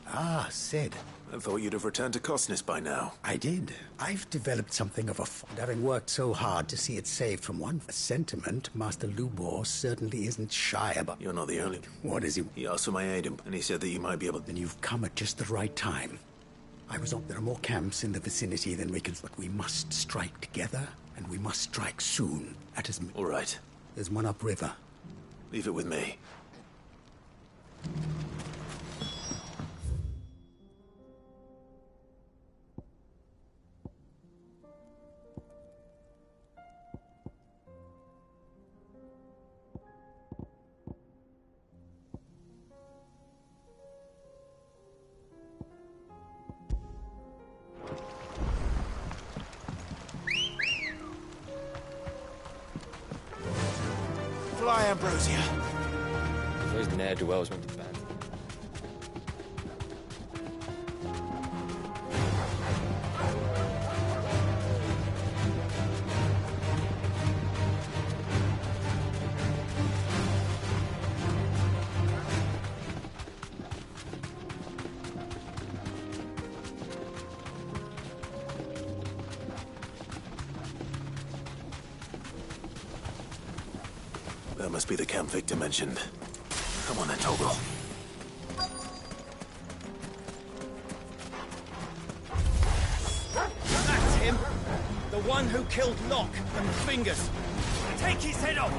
Ah, Sid. I thought you'd have returned to Cosnes by now. I did. I've developed something of a fond, having worked so hard to see it saved from one. A sentiment Master Lubor certainly isn't shy about. You're not the only... What is he? He asked for my aid, and he said that you might be able... Then you've come at just the right time. I was on... There are more camps in the vicinity than we can... But we must strike together, and we must strike soon. At as... All right. There's one upriver. Leave it with me. Fly, Ambrosia. Those ne'er-do-wells went to bed. That must be the camp Victor mentioned. Come on then, Toggle. That's him! The one who killed Locke and Fingers! Take his head off!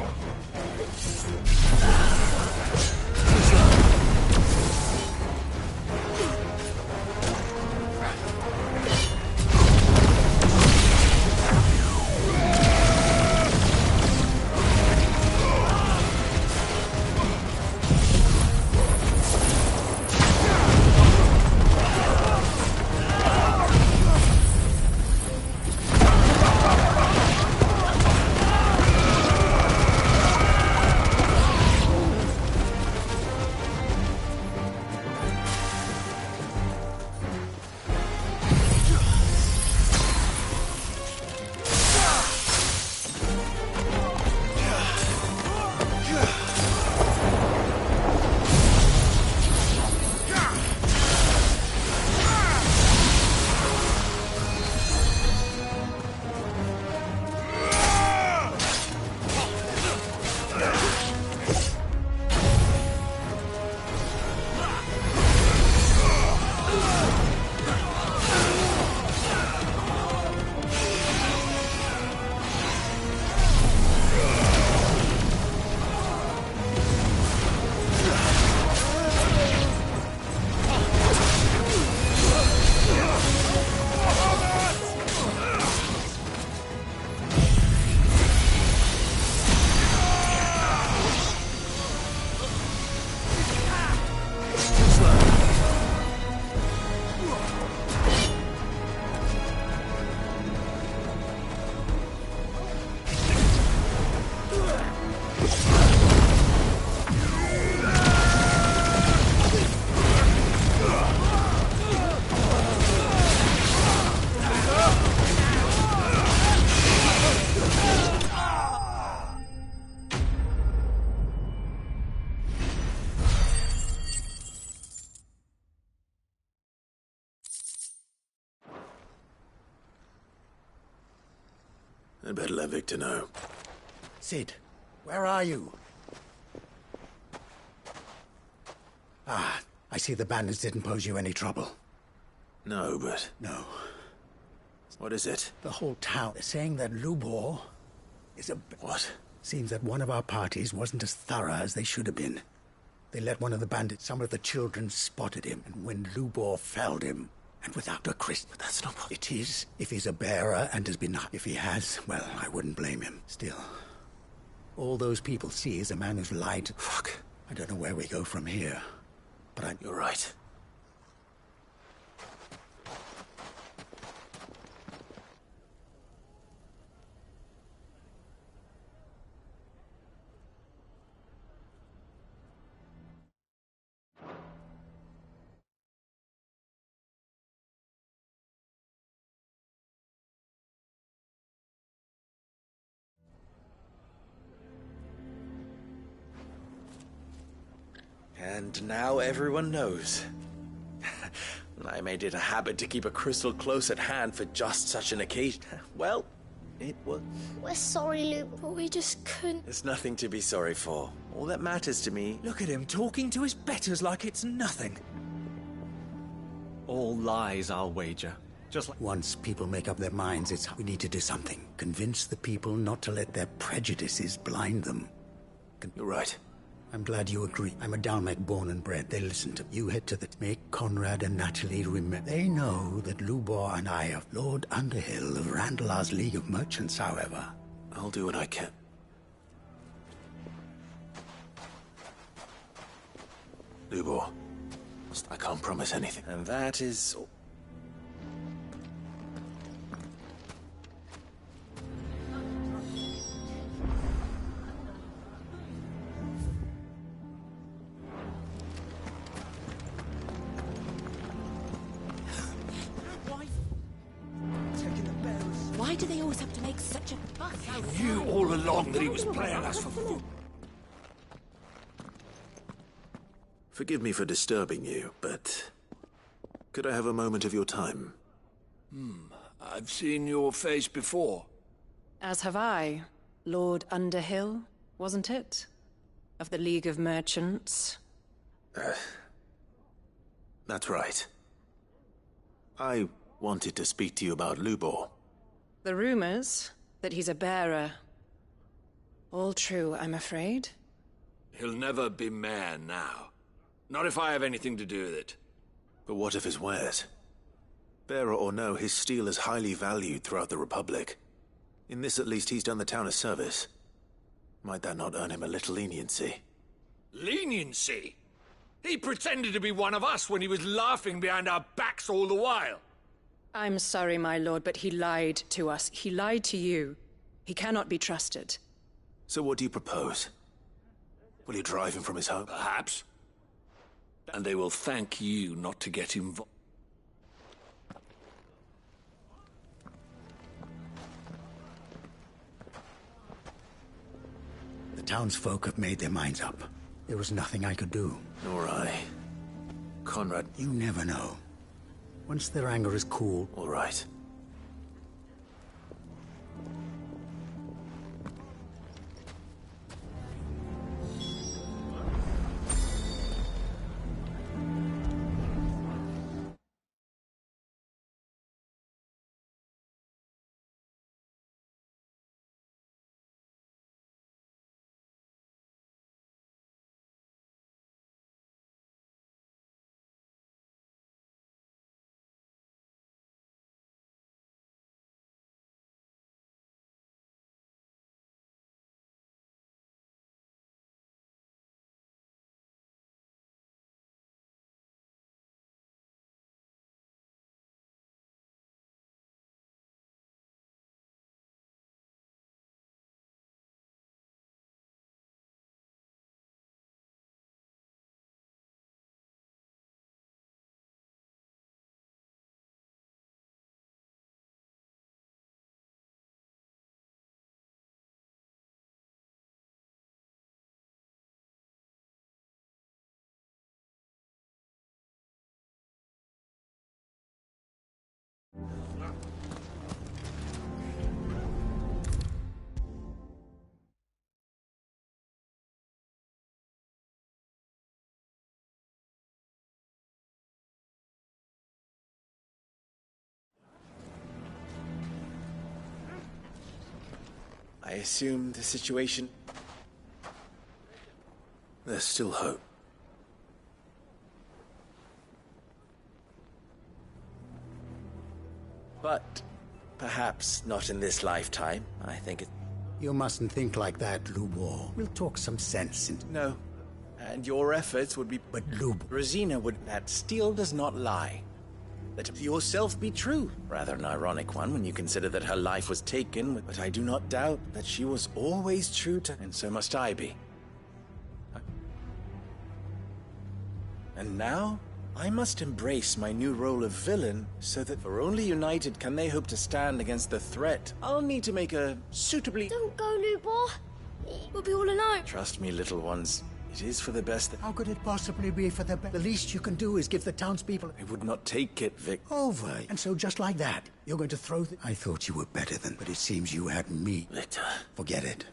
I'd better let Victor know. Sid, where are you? Ah, I see the bandits didn't pose you any trouble. No, but... No. What is it? The whole town is saying that Lubor is a... What? Seems that one of our parties wasn't as thorough as they should have been. They let one of the bandits, some of the children spotted him, and when Lubor felled him, and without a Christ... But that's not what... It is, if he's a bearer and has been... If he has, well, I wouldn't blame him. Still, all those people see is a man who's lied. Fuck. I don't know where we go from here, but I'm... You're right. And now everyone knows. I made it a habit to keep a crystal close at hand for just such an occasion. Well, it was... We're sorry, Luke, but we just couldn't. There's nothing to be sorry for. All that matters to me... Look at him talking to his betters like it's nothing. All lies, I'll wager. Just like... Once people make up their minds, we need to do something. Convince the people not to let their prejudices blind them. You're right. I'm glad you agree. I'm a Dalmec born and bred. They listen to me. You head to the... Make Conrad and Natalie remember. They know that Lubor and I are Lord Underhill of Randalar's League of Merchants, however. I'll do what I can. Lubor, I can't promise anything. And that is... Why do they always have to make such a fuss outside? Knew all along that he was playing us for food. Forgive me for disturbing you, but... could I have a moment of your time? I've seen your face before. As have I. Lord Underhill, wasn't it? Of the League of Merchants. That's right. I wanted to speak to you about Lubor. The rumors that he's a bearer. All true, I'm afraid. He'll never be mayor now. Not if I have anything to do with it. But what of his wares? Bearer or no, his steel is highly valued throughout the Republic. In this, at least, he's done the town a service. Might that not earn him a little leniency? Leniency? He pretended to be one of us when he was laughing behind our backs all the while. I'm sorry, my lord, but he lied to us. He lied to you. He cannot be trusted. So what do you propose? Will you drive him from his home? Perhaps. And they will thank you not to get involved. The townsfolk have made their minds up. There was nothing I could do. Nor I. Conrad... You never know. Once their anger is cooled... All right. I assume the situation... There's still hope. But perhaps not in this lifetime. I think it... You mustn't think like that, Lubor. We'll talk some sense into... No. And your efforts would be... But Lubor... Rosina would... That steel does not lie. Let yourself be true. Rather an ironic one when you consider that her life was taken, but I do not doubt that she was always true to... And so must I be. And now, I must embrace my new role of villain, so that for only united can they hope to stand against the threat. I'll need to make a suitably... Don't go, Lubor. We'll be all alone. Trust me, little ones. It is for the best that... How could it possibly be for the best? The least you can do is give the townspeople... I would not take it, Vic. Over. And so just like that, you're going to throw the... I thought you were better than... But it seems you had me. Victor. Forget it.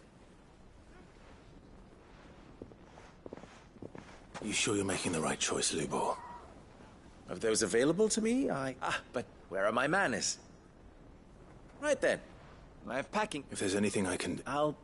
You sure you're making the right choice, Lubor? Of those available to me, but where are my manners? Right then. I have packing. If there's anything I can... I'll...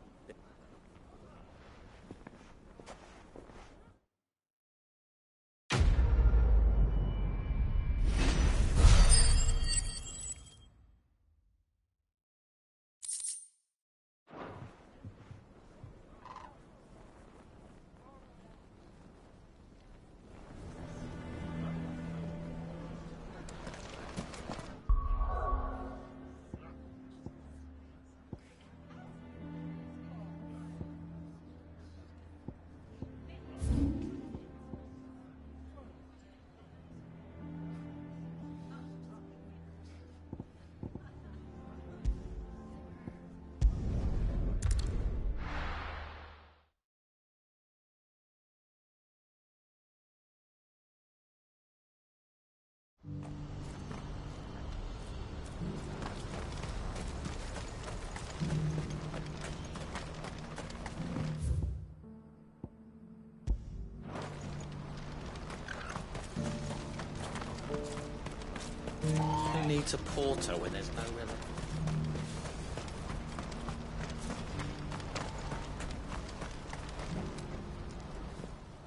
Who needs a porter when there's no river?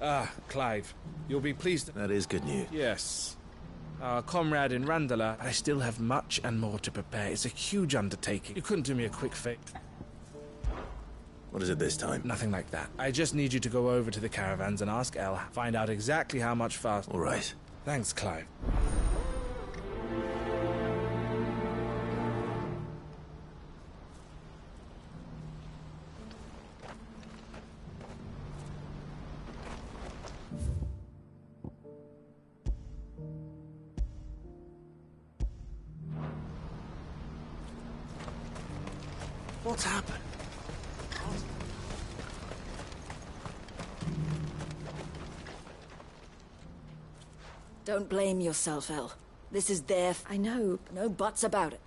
Ah, Clive. You'll be pleased... That is good news. Yes. Our comrade in Randala, I still have much and more to prepare. It's a huge undertaking. You couldn't do me a quick fix. What is it this time? Nothing like that. I just need you to go over to the caravans and ask El, find out exactly how much fast... All right. Thanks, Clive. What's happened? Don't blame yourself, El. This is their... I know. No buts about it.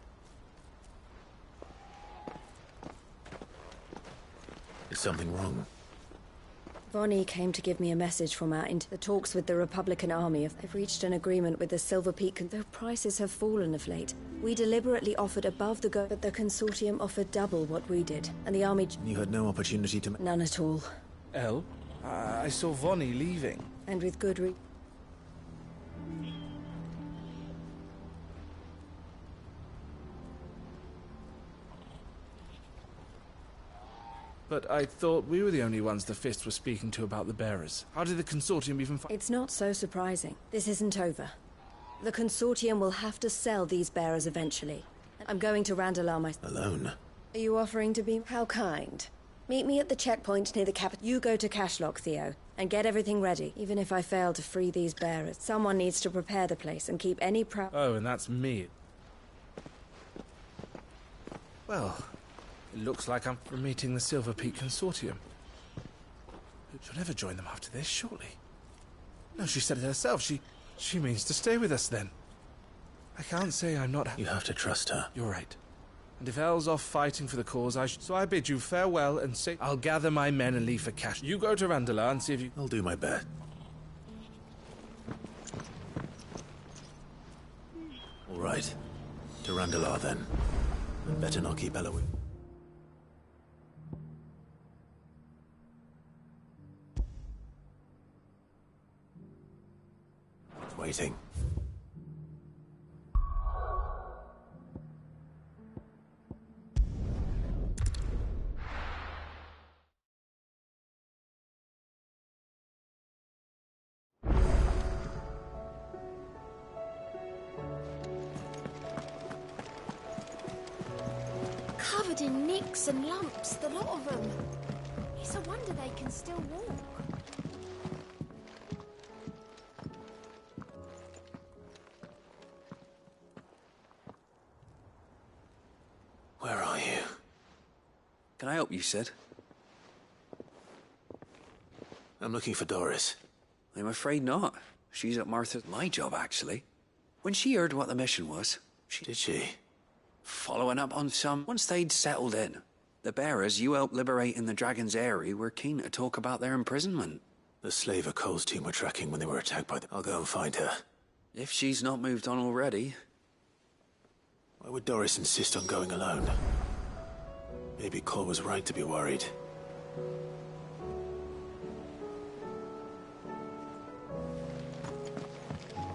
Is something wrong? Vonnie came to give me a message from the talks with the Republican Army. They've reached an agreement with the Silver Peak, though prices have fallen of late. We deliberately offered above the but the consortium offered double what we did, and the army... You had no opportunity to... None at all. El? I saw Vonnie leaving. And with good reason. But I thought we were the only ones the Fist were speaking to about the bearers. How did the consortium even find... It's not so surprising. This isn't over. The consortium will have to sell these bearers eventually. I'm going to Randalar myself. Alone? Are you offering to be... How kind. Meet me at the checkpoint near the capital. You go to Cashlock, Theo, and get everything ready. Even if I fail to free these bearers, someone needs to prepare the place and keep any Oh, and that's me. Well... It looks like I'm meeting the Silver Peak Consortium. She'll never join them after this, surely. No, she said it herself. She means to stay with us then. I can't say I'm not... You have to trust her. You're right. And if El's off fighting for the cause, So I bid you farewell and say... I'll gather my men and leave for Cash. You go to Randalar and see if you... I'll do my best. All right. To Randalar then. I'd better not keep Ella with... waiting. Covered in nicks and lumps, the lot of them. It's a wonder they can still walk. Where are you? Can I help you, Sid? I'm looking for Doris. I'm afraid not. She's at Martha's. My job, actually. When she heard what the mission was, Did she? Following up on some. Once they'd settled in, the bearers you helped liberate in the Dragon's Eyrie were keen to talk about their imprisonment. The slaver Cole's team were tracking when they were attacked by them. I'll go and find her. If she's not moved on already. Why would Doris insist on going alone? Maybe Cole was right to be worried.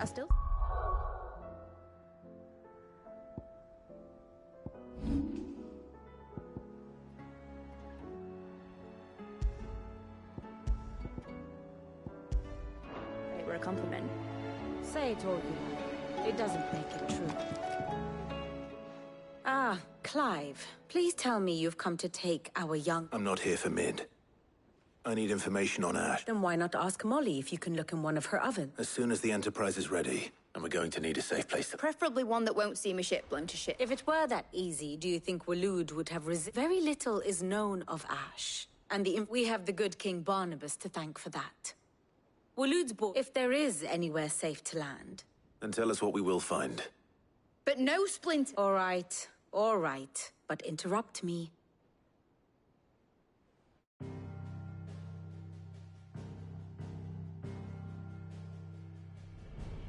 Still? It were a compliment. Say it all you like. It doesn't make it true. Ah, Clive. Please tell me you've come to take our young... I'm not here for Mid. I need information on Ash. Then why not ask Molly if you can look in one of her ovens? As soon as the Enterprise is ready, and we're going to need a safe place to... Preferably one that won't see my ship blown to shit. If it were that easy, do you think Waloed would have Very little is known of Ash, and we have the good King Barnabas to thank for that. Waloed's if there is anywhere safe to land. Then tell us what we will find. But no splint. All right, but interrupt me.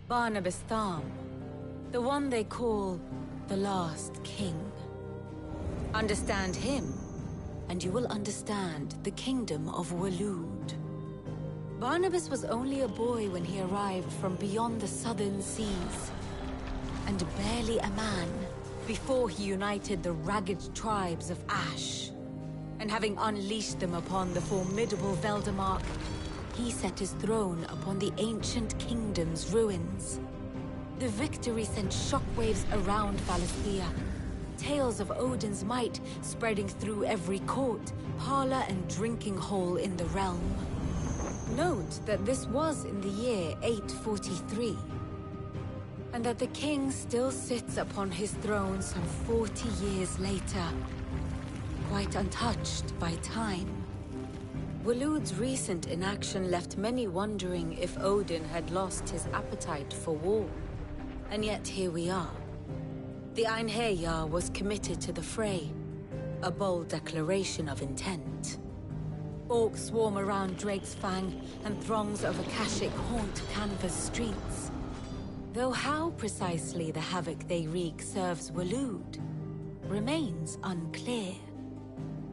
Barnabas Tharm, the one they call the Last King. Understand him, and you will understand the kingdom of Waloed. Barnabas was only a boy when he arrived from beyond the southern seas, and barely a man before he united the ragged tribes of Ash. And having unleashed them upon the formidable Veldamark, he set his throne upon the ancient kingdom's ruins. The victory sent shockwaves around Valisthea, tales of Odin's might spreading through every court, parlor, and drinking hole in the realm. Note that this was in the year 843, and that the king still sits upon his throne some 40 years later, quite untouched by time. Waloed's recent inaction left many wondering if Odin had lost his appetite for war. And yet here we are. The Einherjar was committed to the fray, a bold declaration of intent. Orcs swarm around Drake's Fang, and throngs of Akashic haunt Canva's streets. Though how precisely the havoc they wreak serves Waloed remains unclear.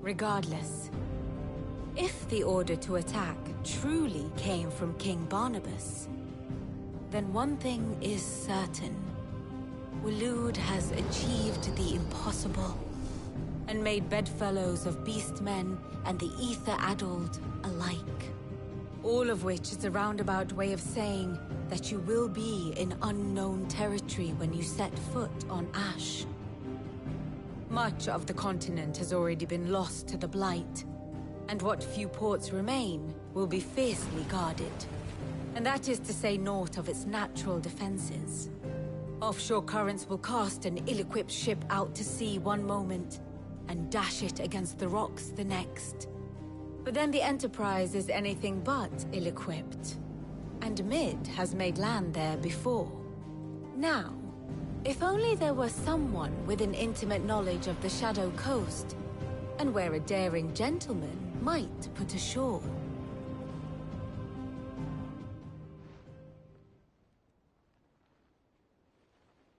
Regardless, if the order to attack truly came from King Barnabas, then one thing is certain. Waloed has achieved the impossible, and made bedfellows of beastmen and the ether-addled alike. All of which is a roundabout way of saying that you will be in unknown territory when you set foot on Ash. Much of the continent has already been lost to the Blight, and what few ports remain will be fiercely guarded. And that is to say naught of its natural defenses. Offshore currents will cast an ill-equipped ship out to sea one moment, and dash it against the rocks the next. But then the Enterprise is anything but ill-equipped. And Mid has made land there before. Now, if only there were someone with an intimate knowledge of the Shadow Coast, and where a daring gentleman might put ashore.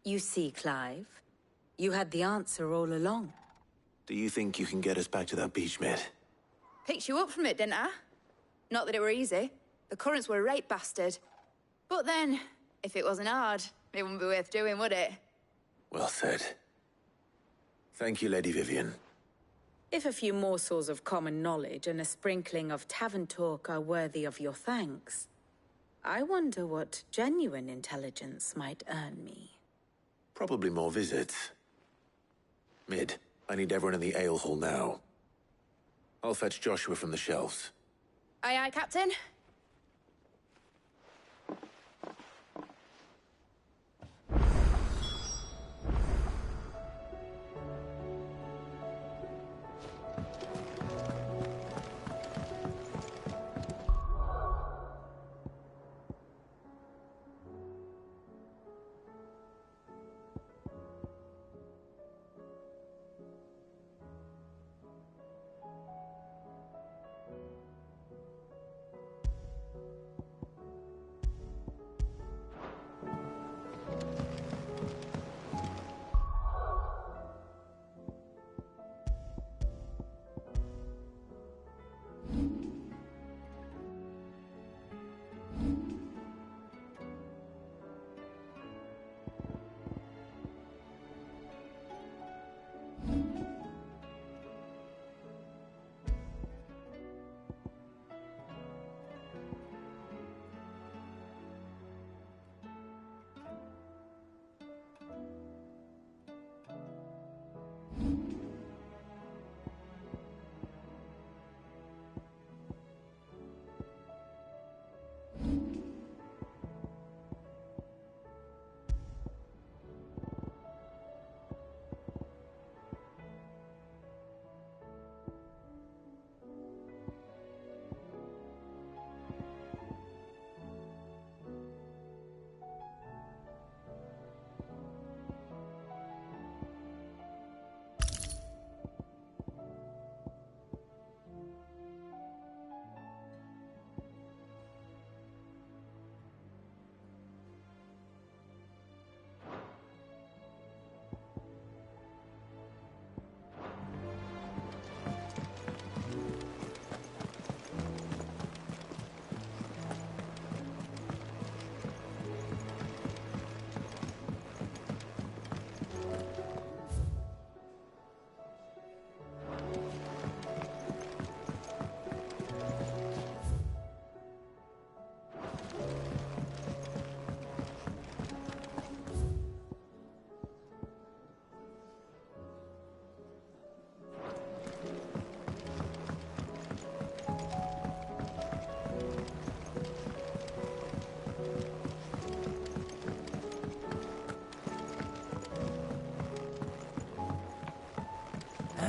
You see, Clive, you had the answer all along. Do you think you can get us back to that beach, Mid? Picked you up from it, didn't I? Not that it were easy. The currents were right bastard. But then, If it wasn't hard, it wouldn't be worth doing, would it? Well said. Thank you, Lady Vivian. If a few morsels of common knowledge and a sprinkling of tavern talk are worthy of your thanks, I wonder what genuine intelligence might earn me. Probably more visits. Mid, I need everyone in the ale hall now. I'll fetch Joshua from the shelves. Aye, aye, Captain.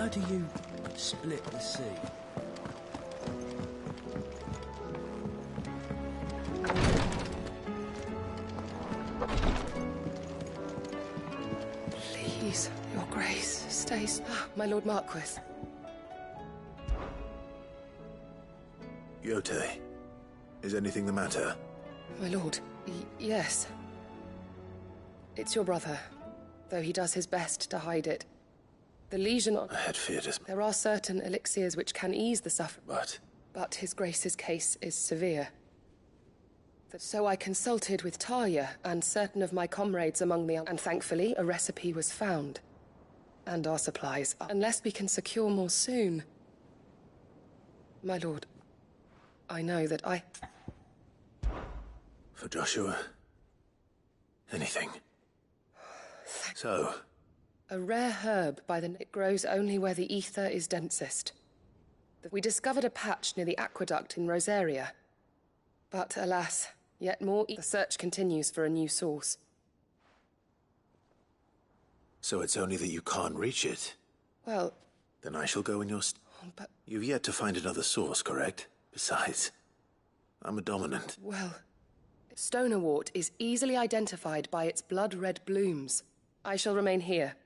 How do you split the sea? Please, Your Grace, stay. My Lord Marquis. Yote, is anything the matter? My lord, yes. It's your brother, though he does his best to hide it. The lesion on... I had feared as... There are certain elixirs which can ease the suffering. But? But His Grace's case is severe. So I consulted with Talia and certain of my comrades among the... And thankfully, a recipe was found. And our supplies. Unless we can secure more soon. My lord, I know that I... For Joshua? Anything. So... A rare herb by the... It grows only where the ether is densest. We discovered a patch near the aqueduct in Rosaria. But alas, yet more... The search continues for a new source. So it's only that you can't reach it? Well... Then I shall go in your... But... You've yet to find another source, correct? Besides, I'm a dominant. Well... Stonerwort is easily identified by its blood-red blooms. I shall remain here.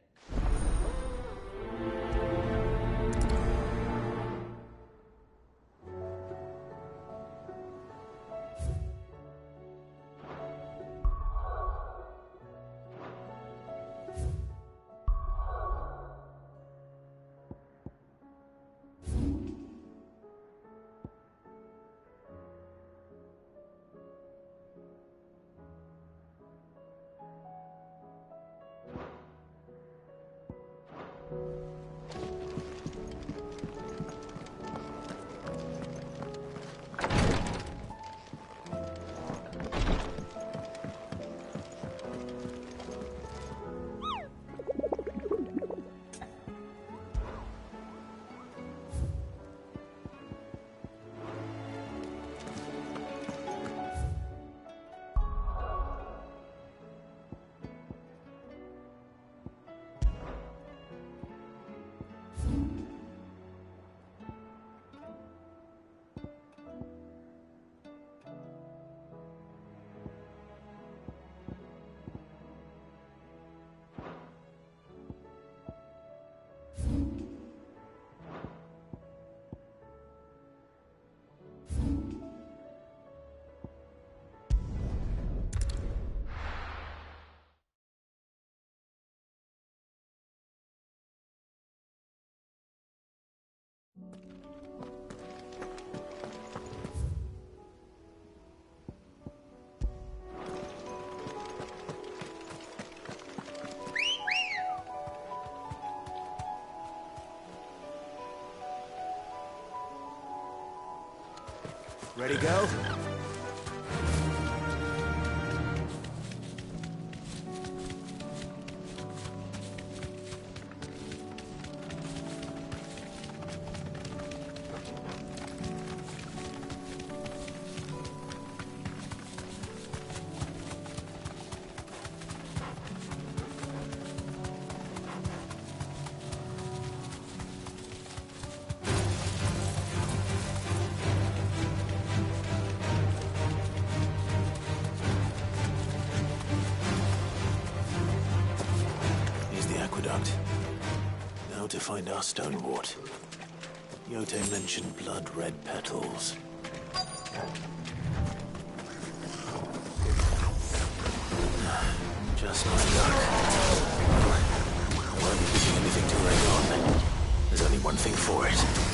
Ready, go? Now to find our stonewort. Yote mentioned blood-red petals. Just my luck. I won't be using anything to write on. There's only one thing for it.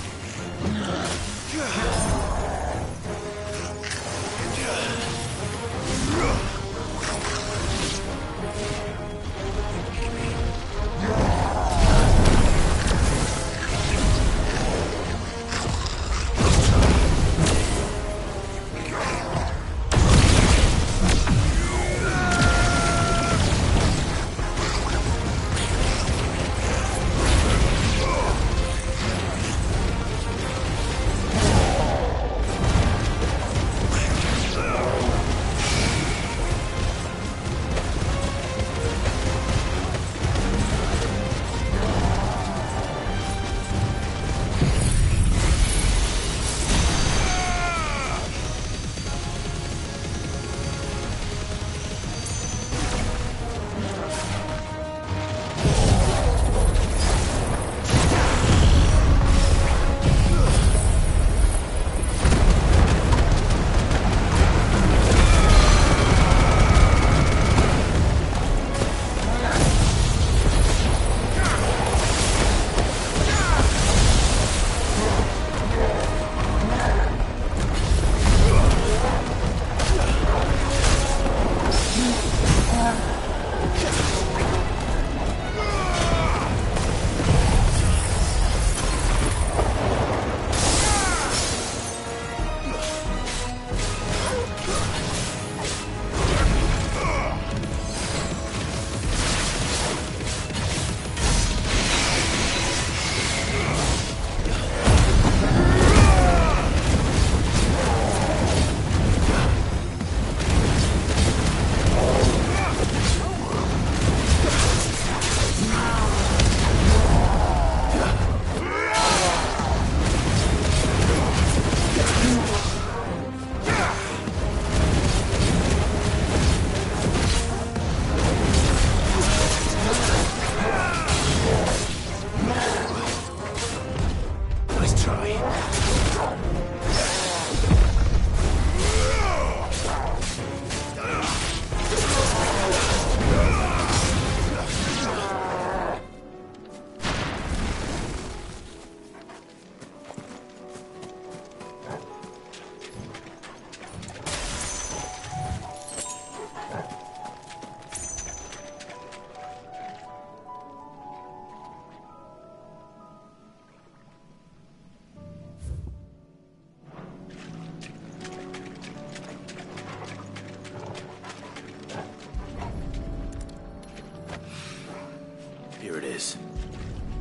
Here it is.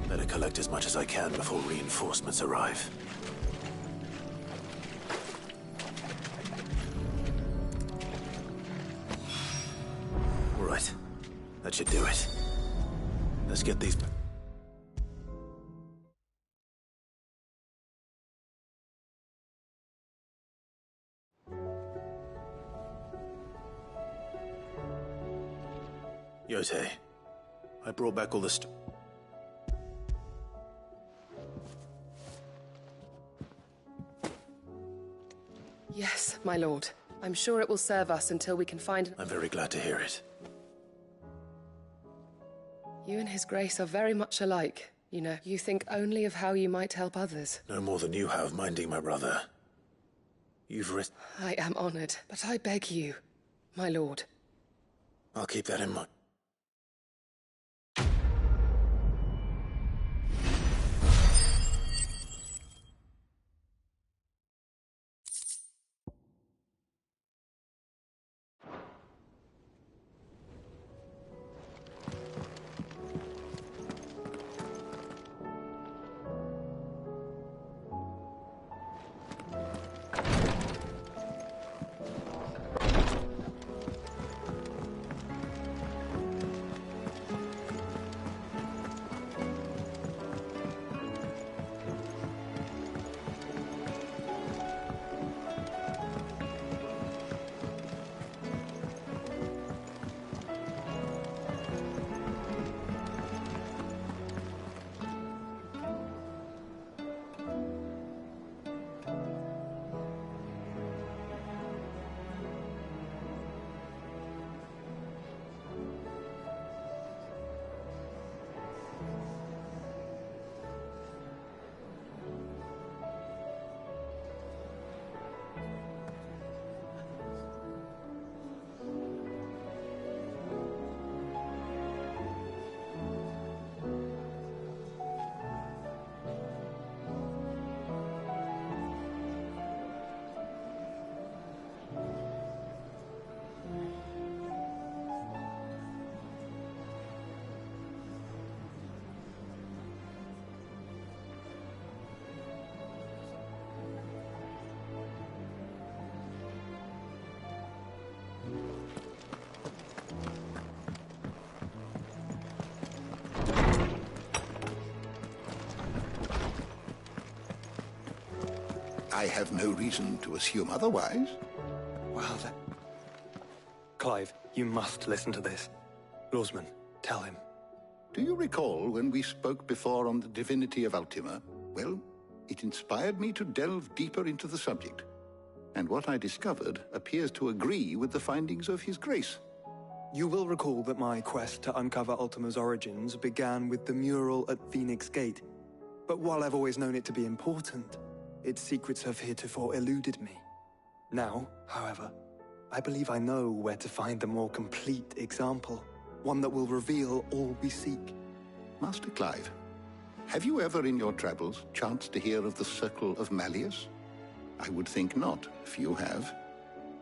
Better collect as much as I can before reinforcements arrive. All right. That should do it. Let's get these... Yote, I brought back all the Yes, my lord. I'm sure it will serve us until we can find... I'm very glad to hear it. You and His Grace are very much alike. You know, you think only of how you might help others. No more than you have minding my brother. You've written... I am honored, but I beg you, my lord. I'll keep that in mind. I have no reason to assume otherwise. Well, then... Clive, you must listen to this. Lawsman, tell him. Do you recall when we spoke before on the divinity of Ultima? Well, it inspired me to delve deeper into the subject. And what I discovered appears to agree with the findings of His Grace. You will recall that my quest to uncover Ultima's origins began with the mural at Phoenix Gate. But while I've always known it to be important, its secrets have heretofore eluded me. Now, however, I believe I know where to find the more complete example. One that will reveal all we seek. Master Clive, have you ever in your travels chanced to hear of the Circle of Malleus? I would think not, if you have.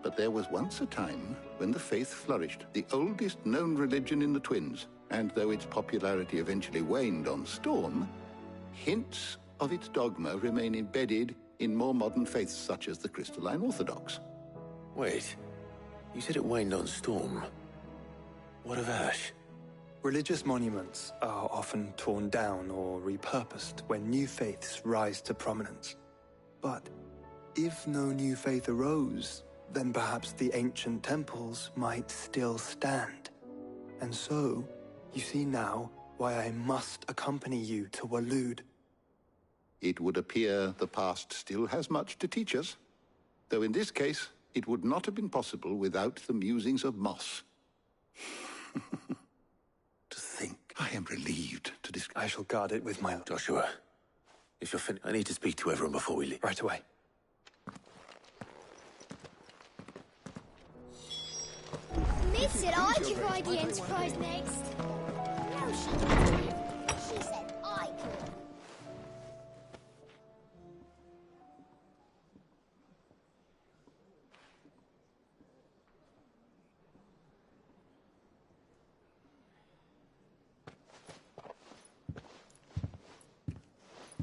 But there was once a time when the faith flourished, the oldest known religion in the Twins, and though its popularity eventually waned on Storm, hints of its dogma remain embedded in more modern faiths such as the Crystalline Orthodox. Wait, you said it waned on Storm. What of Ash? Religious monuments are often torn down or repurposed when new faiths rise to prominence. But if no new faith arose, then perhaps the ancient temples might still stand. And so, you see now why I must accompany you to Waloed. It would appear the past still has much to teach us, though in this case, it would not have been possible without the musings of Moss. To think, I am relieved to discover. I shall guard it with my... Joshua, if you're finished, I need to speak to everyone before we leave. Right away. Me said I could ride the Enterprise next. No, she didn't. She said I could.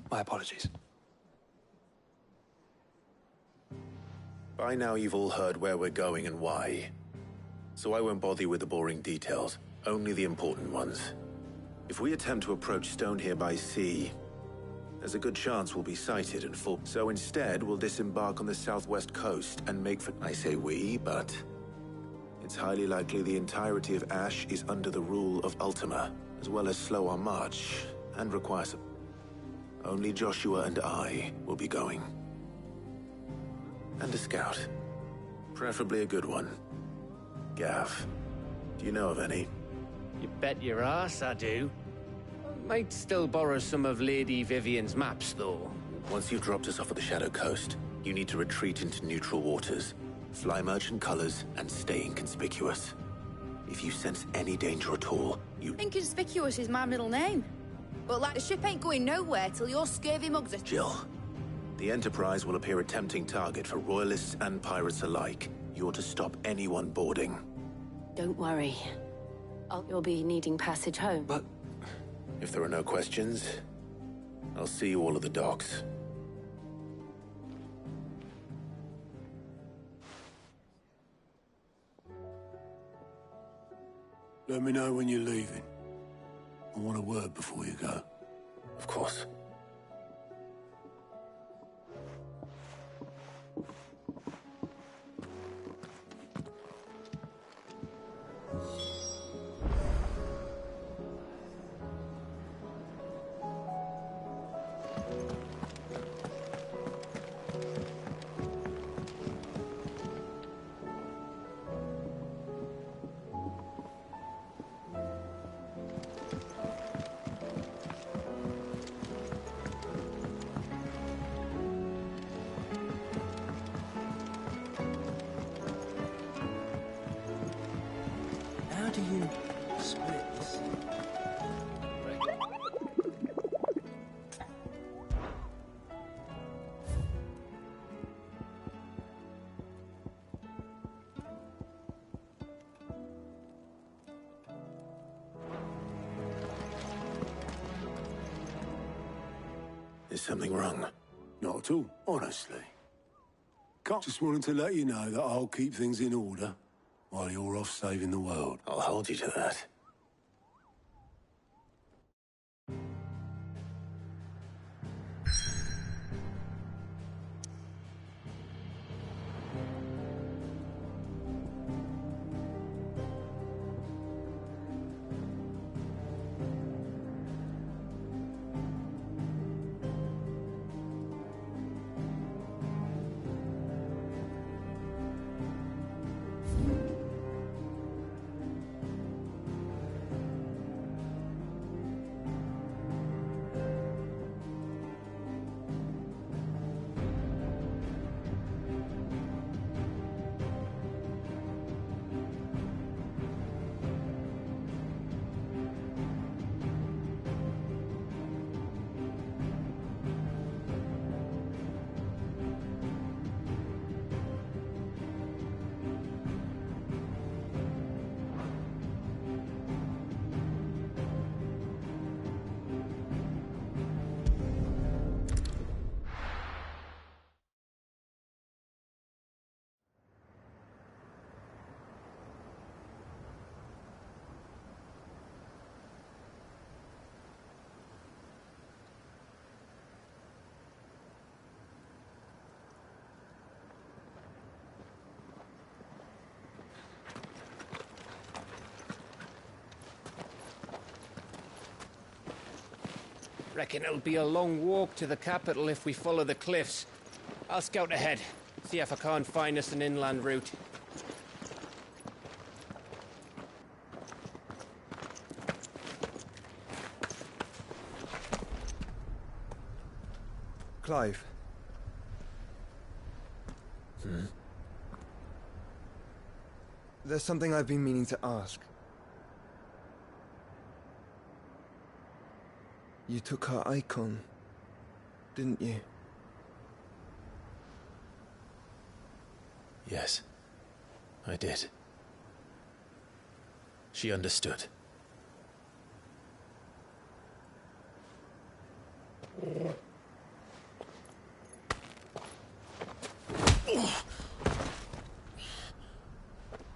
My apologies. By now you've all heard where we're going and why. So I won't bother you with the boring details, only the important ones. If we attempt to approach Stone here by sea, there's a good chance we'll be sighted and full. So instead, we'll disembark on the southwest coast and make for... I say we, but... it's highly likely the entirety of Ash is under the rule of Ultima, as well as slow our march, and requires... Only Joshua and I will be going. And a scout. Preferably a good one. Gav, do you know of any? You bet your ass I do. Might still borrow some of Lady Vivian's maps, though. Once you've dropped us off at the Shadow Coast, you need to retreat into neutral waters, fly merchant colors, and stay inconspicuous. If you sense any danger at all, you... Inconspicuous is my middle name. But like the ship ain't going nowhere till your scurvy mugs are... Jill, the Enterprise will appear a tempting target for royalists and pirates alike. You're to stop anyone boarding. Don't worry. You'll be needing passage home. But... if there are no questions, I'll see you all at the docks. Let me know when you're leaving. I want a word before you go. Of course. How do you split this? Is something wrong? Not at all, honestly. Just wanted to let you know that I'll keep things in order while you're off saving the world. I'll hold you to that. Reckon it'll be a long walk to the capital if we follow the cliffs. I'll scout ahead, see if I can't find us an inland route. Clive. There's something I've been meaning to ask. You took her icon, didn't you? Yes, I did. She understood.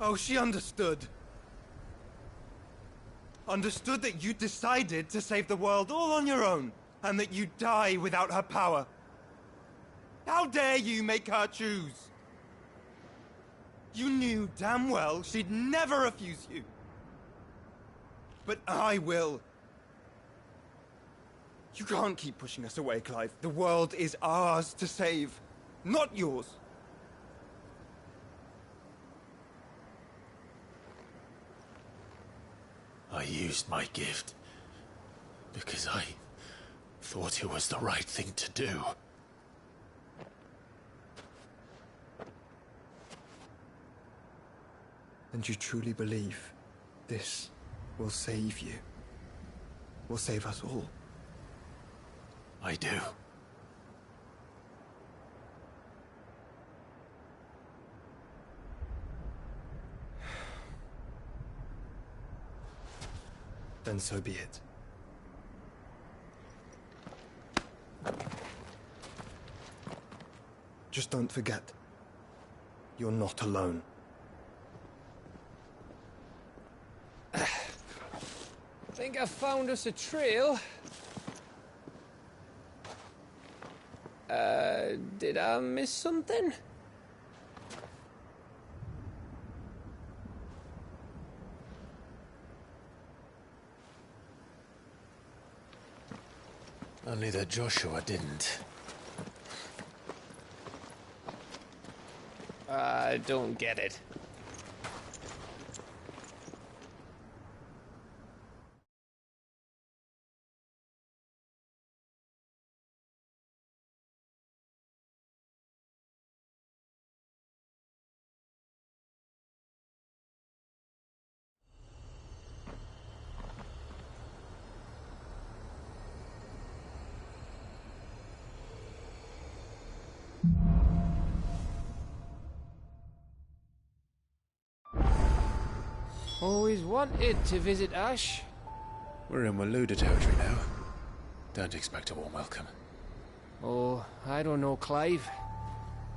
Oh, she understood. Understood that you decided to save the world all on your own, and that you'd die without her power. How dare you make her choose? You knew damn well she'd never refuse you. But I will. You can't keep pushing us away, Clive. The world is ours to save, not yours. I used my gift because I thought it was the right thing to do. And you truly believe this will save you? Will save us all? I do. Then so be it. Just don't forget, you're not alone. Think I found us a trail. Did I miss something? Only that Joshua didn't. I don't get it. Always wanted to visit Ash. We're in Waluda territory now. Don't expect a warm welcome. Oh, I don't know, Clive.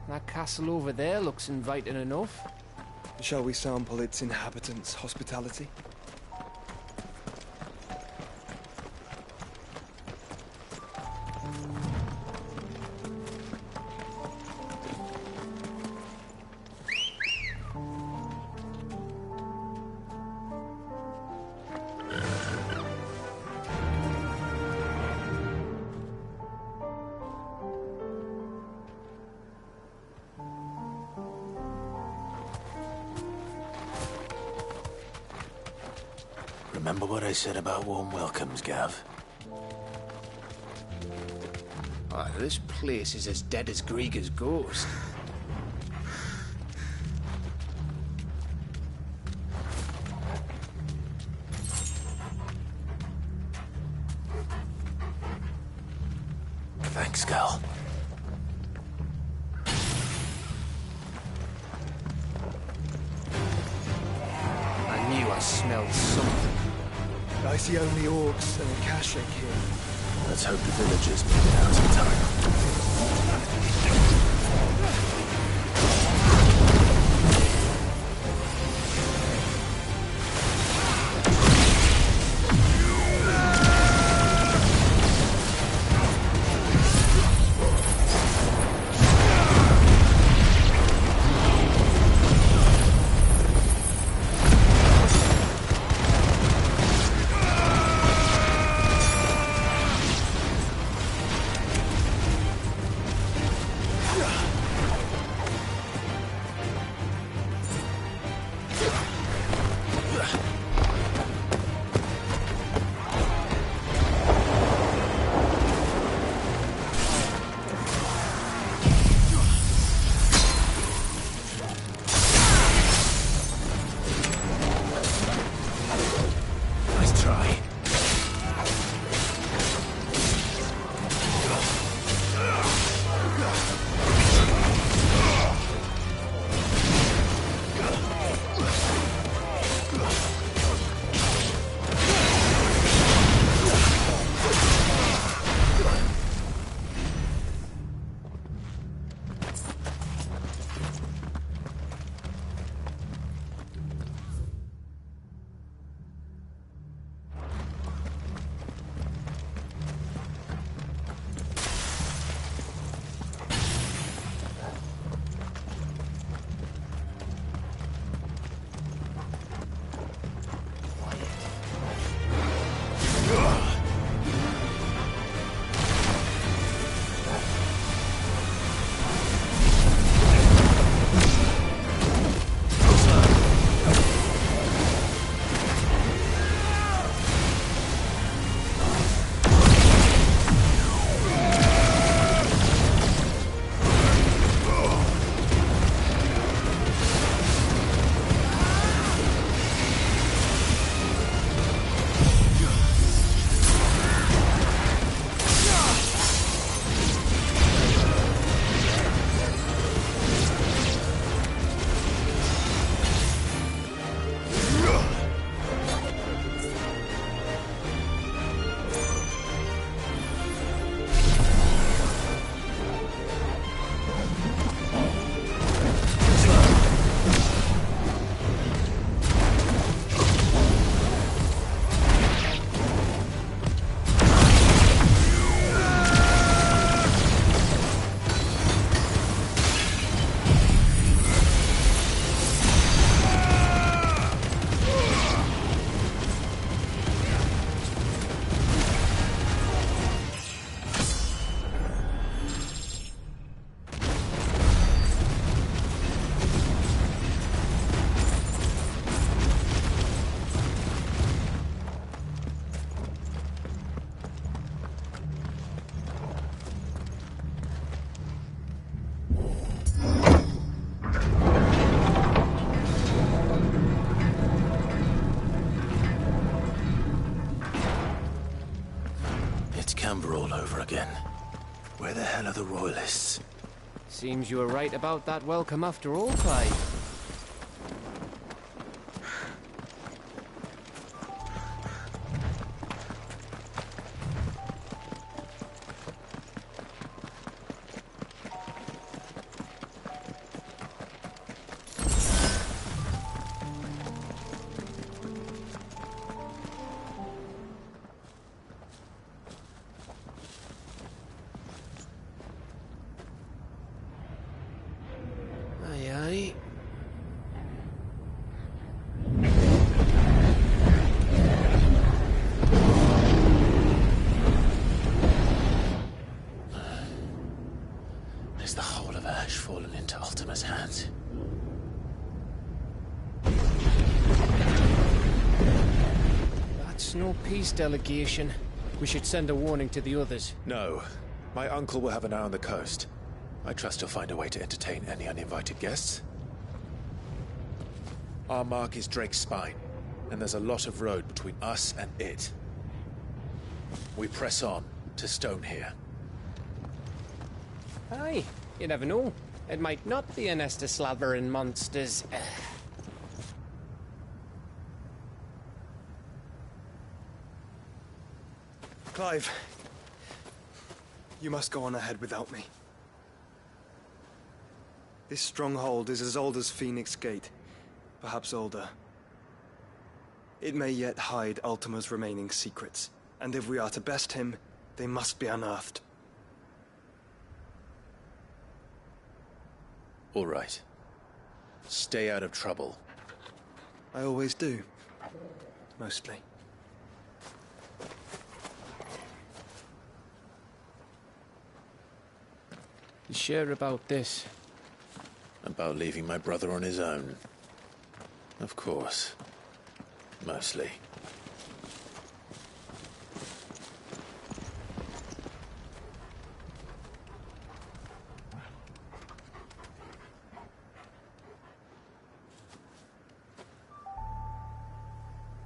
That castle over there looks inviting enough. Shall we sample its inhabitants' hospitality? Remember what I said about warm welcomes, Gav? Oh, this place is as dead as Grieger's ghost. Thanks, Gal. I knew I smelled something. I see only orcs and a Kashik here. Let's hope the villagers make it out in time. Amber all over again. Where the hell are the royalists? Seems you were right about that welcome after all, Clive. Is the whole of Ash fallen into Ultima's hands? That's no peace delegation. We should send a warning to the others. No. My uncle will have an eye on the coast. I trust he'll find a way to entertain any uninvited guests. Our mark is Drake's Spine, and there's a lot of road between us and it. We press on to Stone here. Aye, you never know. It might not be a nest of slavering monsters. Clive, you must go on ahead without me. This stronghold is as old as Phoenix Gate, perhaps older. It may yet hide Ultima's remaining secrets, and if we are to best him, they must be unearthed. All right. Stay out of trouble. I always do. Mostly. You sure about this? About leaving my brother on his own. Of course. Mostly.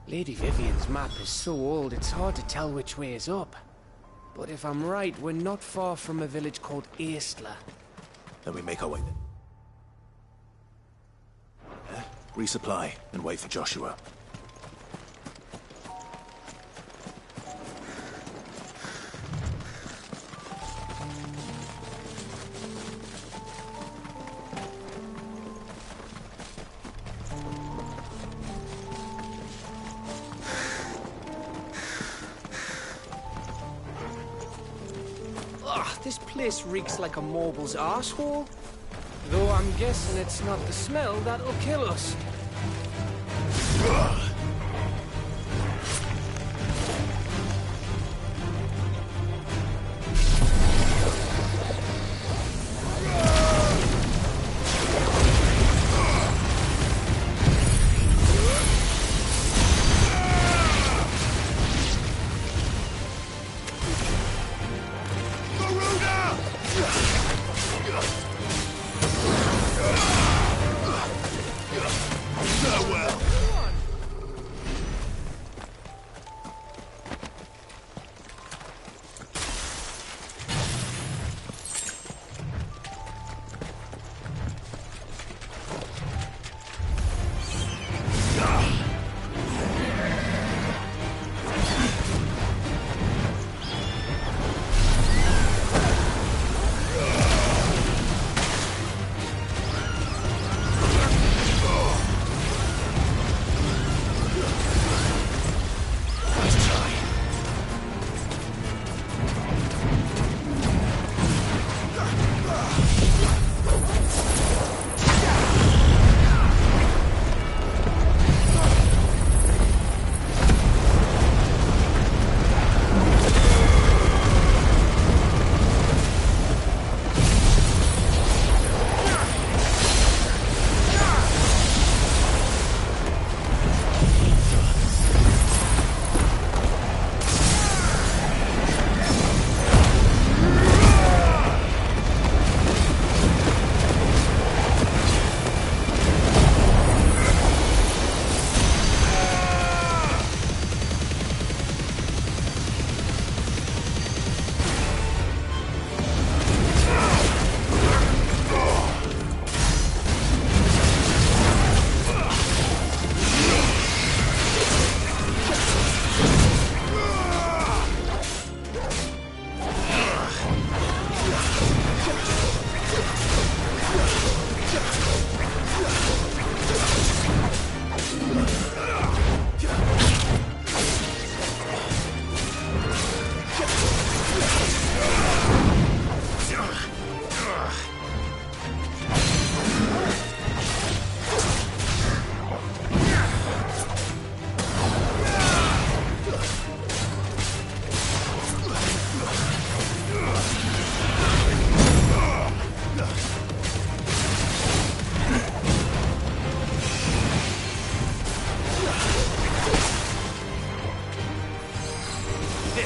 Lady Vivian's map is so old it's hard to tell which way is up. But if I'm right, we're not far from a village called Aistla. Then we make our way. Resupply and wait for Joshua. Ugh, this place reeks like a mobile's arsehole. Though I'm guessing it's not the smell that'll kill us.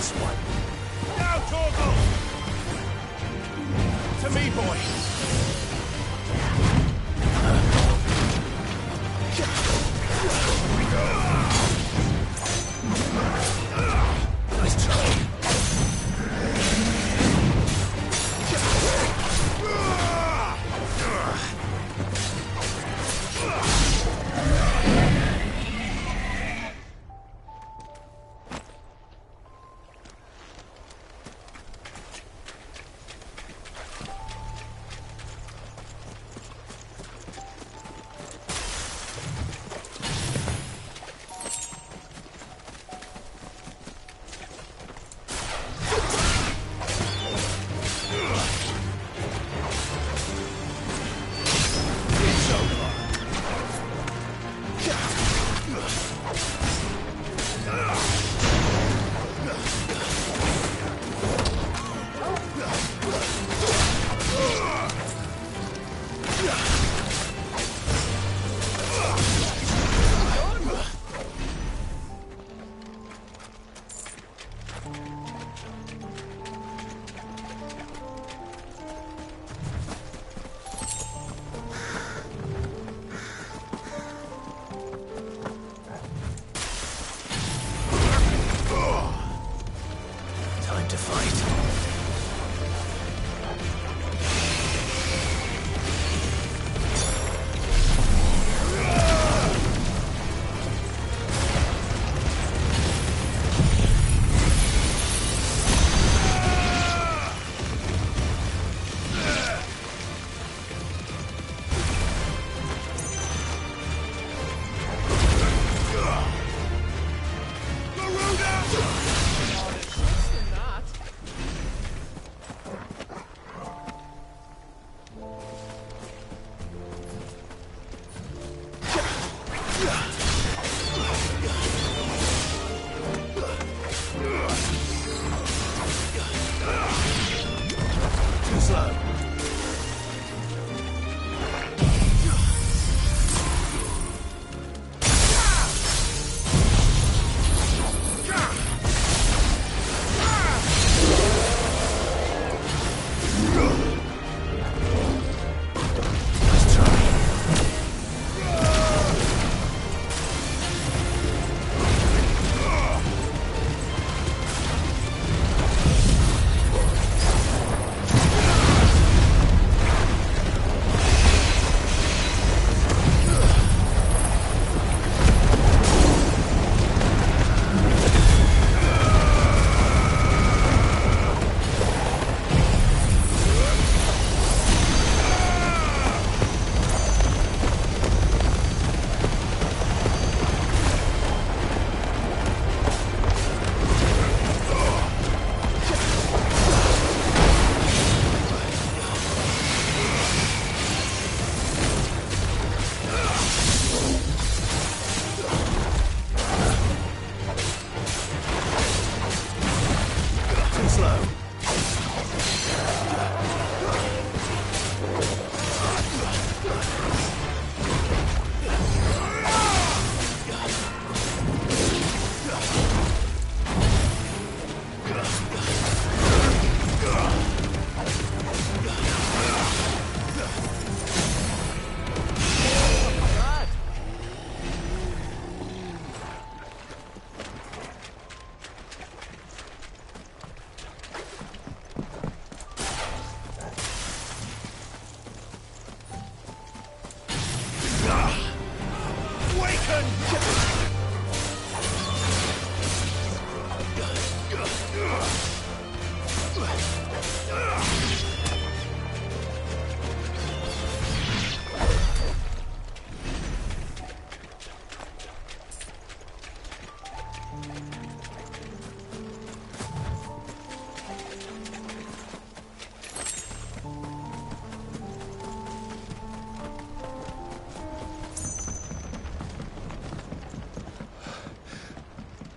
this one. Now, Torgal! To me, boy. Nice try. Time to fight.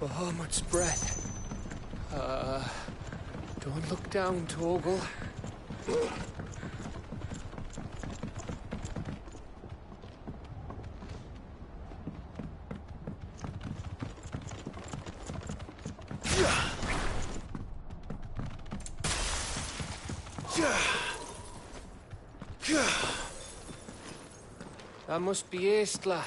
Bahamut's breath. Don't look down, Torgal. That must be Eastla.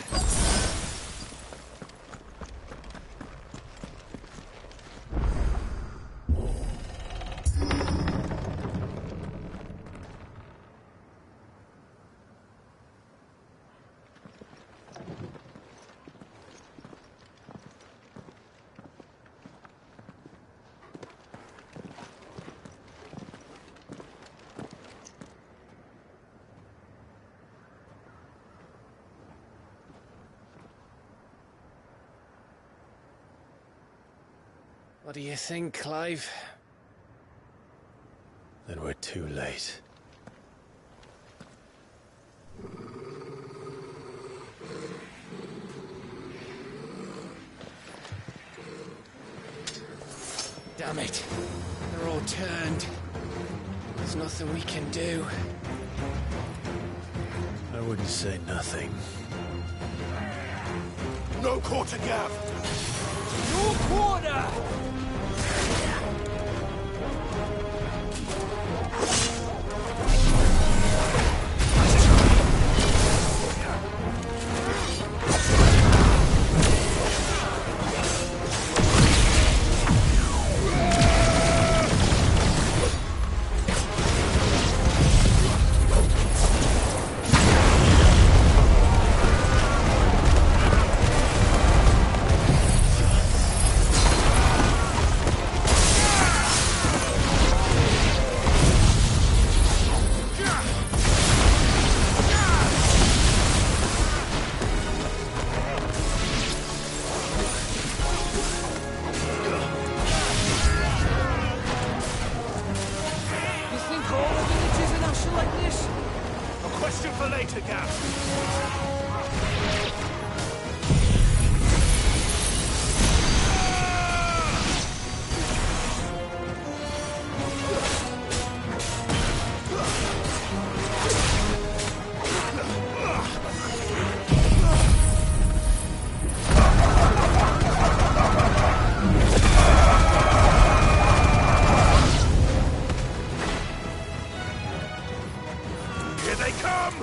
What do you think, Clive? Then we're too late. Damn it. They're all turned. There's nothing we can do. I wouldn't say nothing. No quarter, Gav! No quarter! Here they come!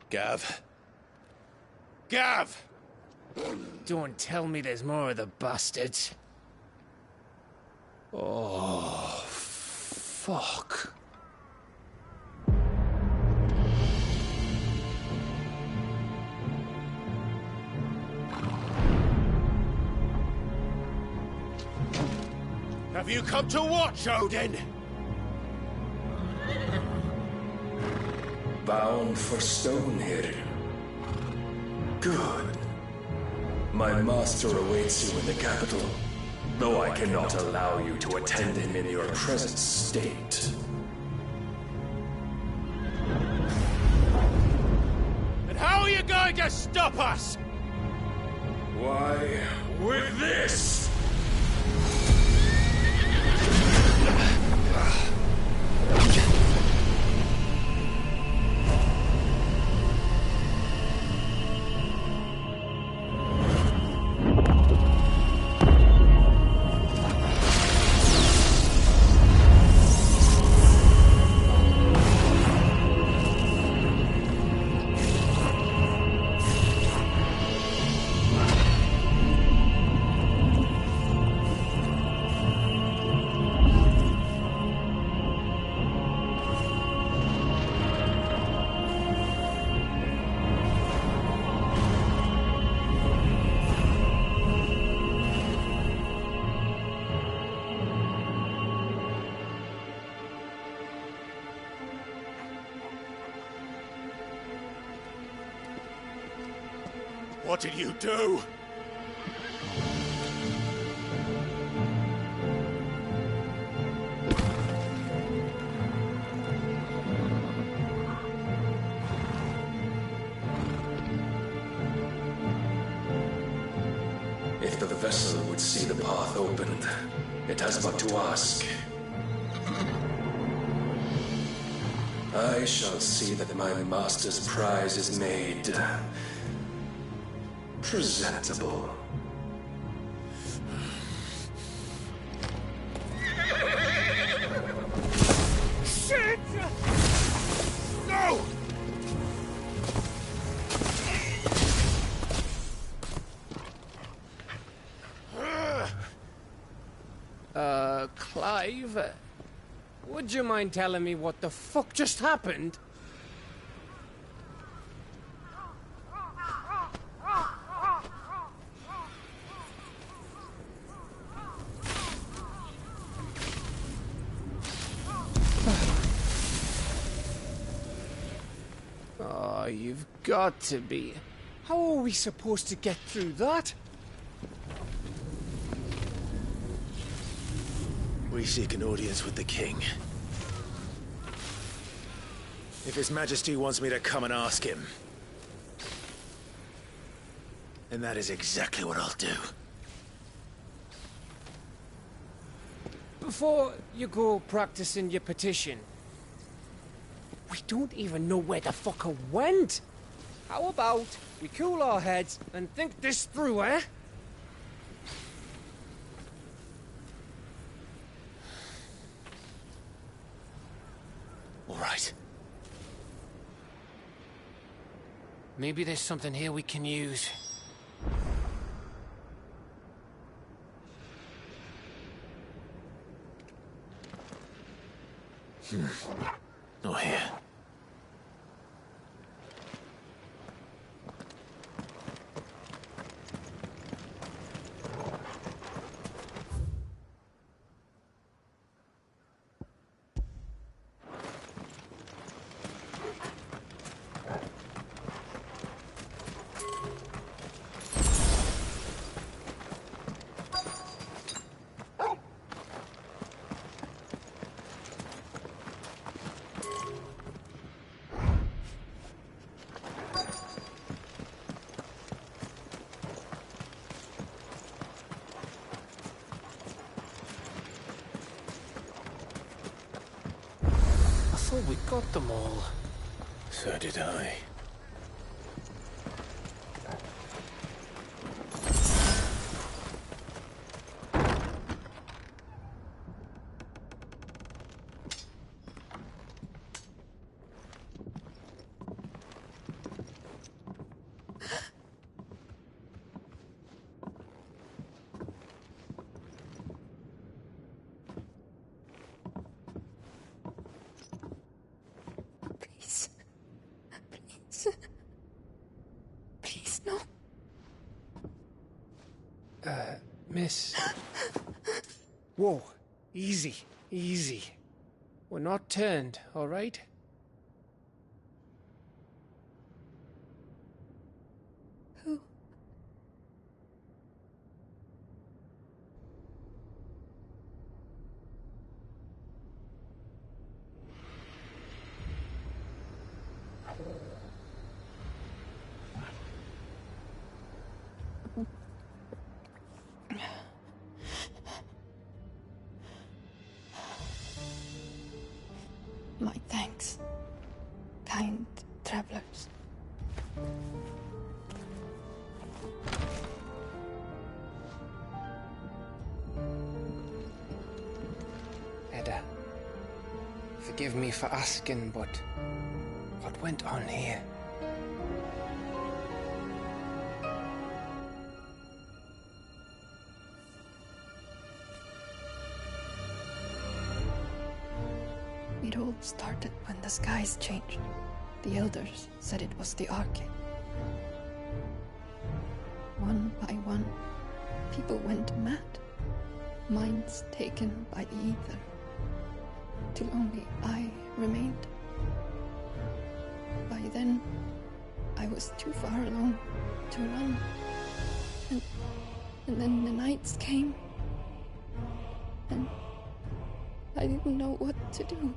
Gav. Gav! Don't tell me there's more of the bastards. Oh, fuck. Have you come to watch, Odin? Bound for Stonehill. Good. My master awaits you in the capital, though I cannot allow you to attend him in your present state. And how are you going to stop us? Why, with this! What did you do? If the vessel would see the path opened, it has but to ask. I shall see that my master's prize is made presentable. Shit! No! Clive? Would you mind telling me what the fuck just happened? Oh, you've got to be. How are we supposed to get through that? We seek an audience with the king. If His Majesty wants me to come and ask him, then that is exactly what I'll do. Before you go practicing your petition, we don't even know where the fucker went. How about we cool our heads and think this through, eh? All right. Maybe there's something here we can use. Not here. I thought we got them all. So did I. Miss. Whoa. Easy. Easy. We're not turned, all right? Who? My thanks, kind travelers. Edda, forgive me for asking, but what went on here? It all started when the skies changed. The elders said it was the Arcade. One by one, people went mad. Minds taken by the ether. Till only I remained. By then, I was too far along to run. And then the nights came. And I didn't know what to do.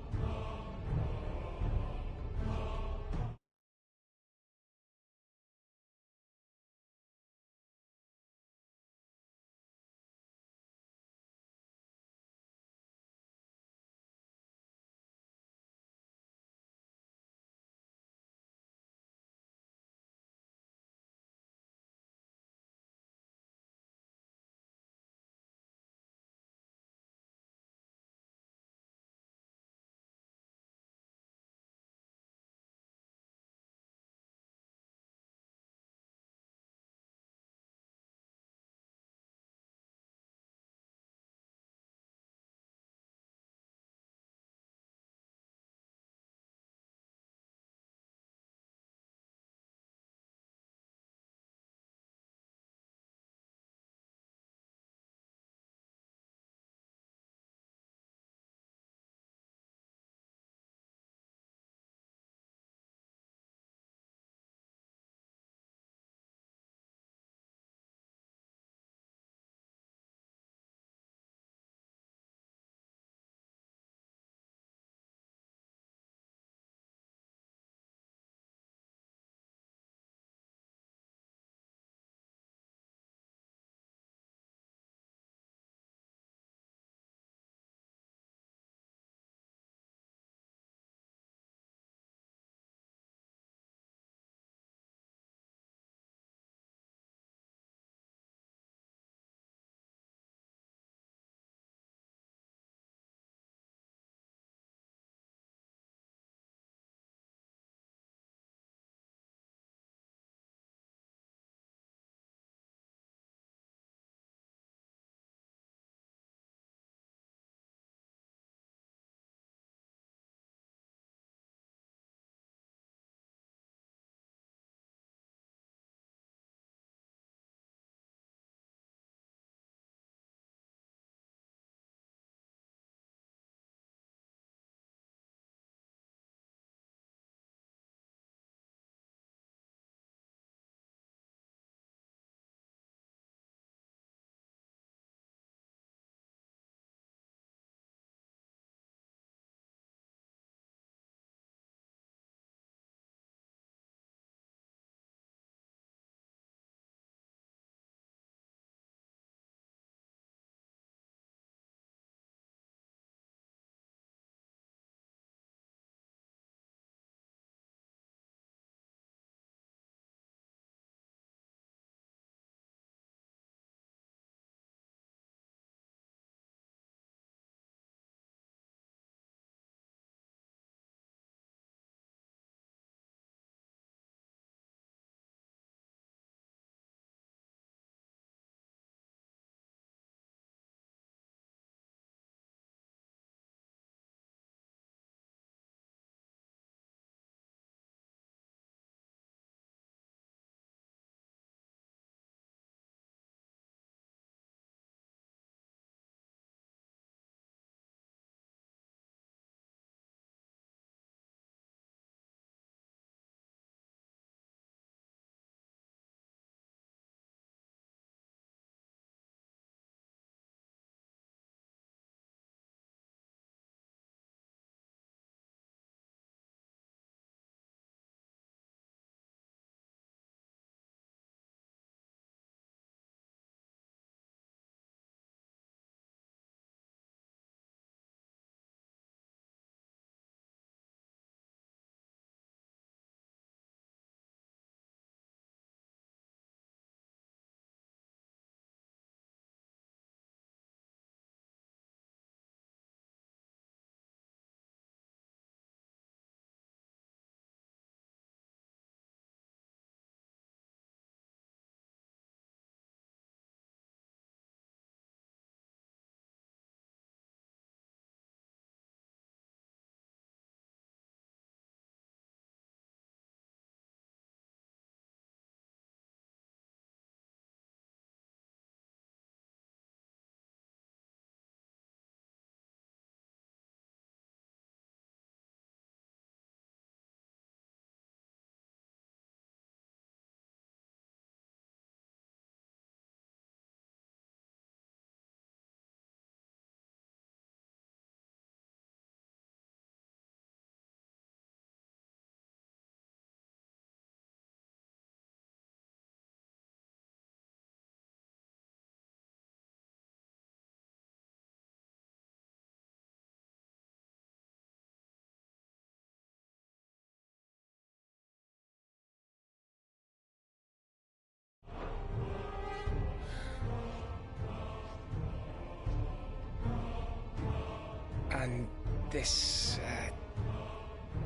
This,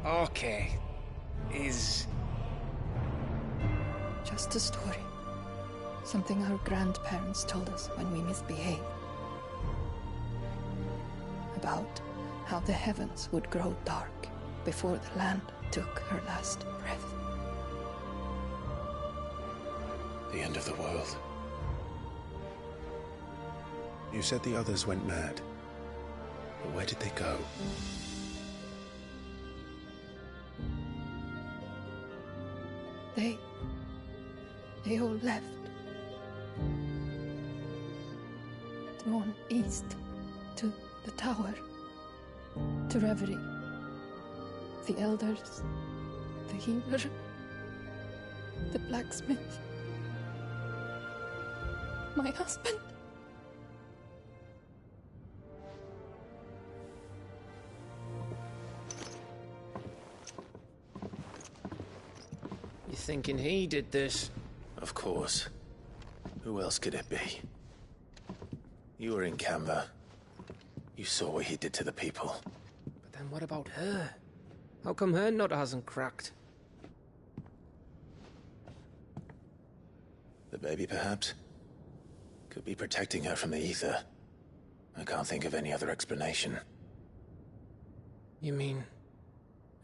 okay, is... Just a story. Something our grandparents told us when we misbehaved. About how the heavens would grow dark before the land took her last breath. The end of the world. You said the others went mad. But where did they go? They all left. Drawn east to the tower, to Reverie. The elders, the healer, the blacksmith, my husband. You thinking he did this? Of course. Who else could it be? You were in Canva. You saw what he did to the people. But then what about her? How come her nut hasn't cracked? The baby, perhaps? Could be protecting her from the ether. I can't think of any other explanation. You mean...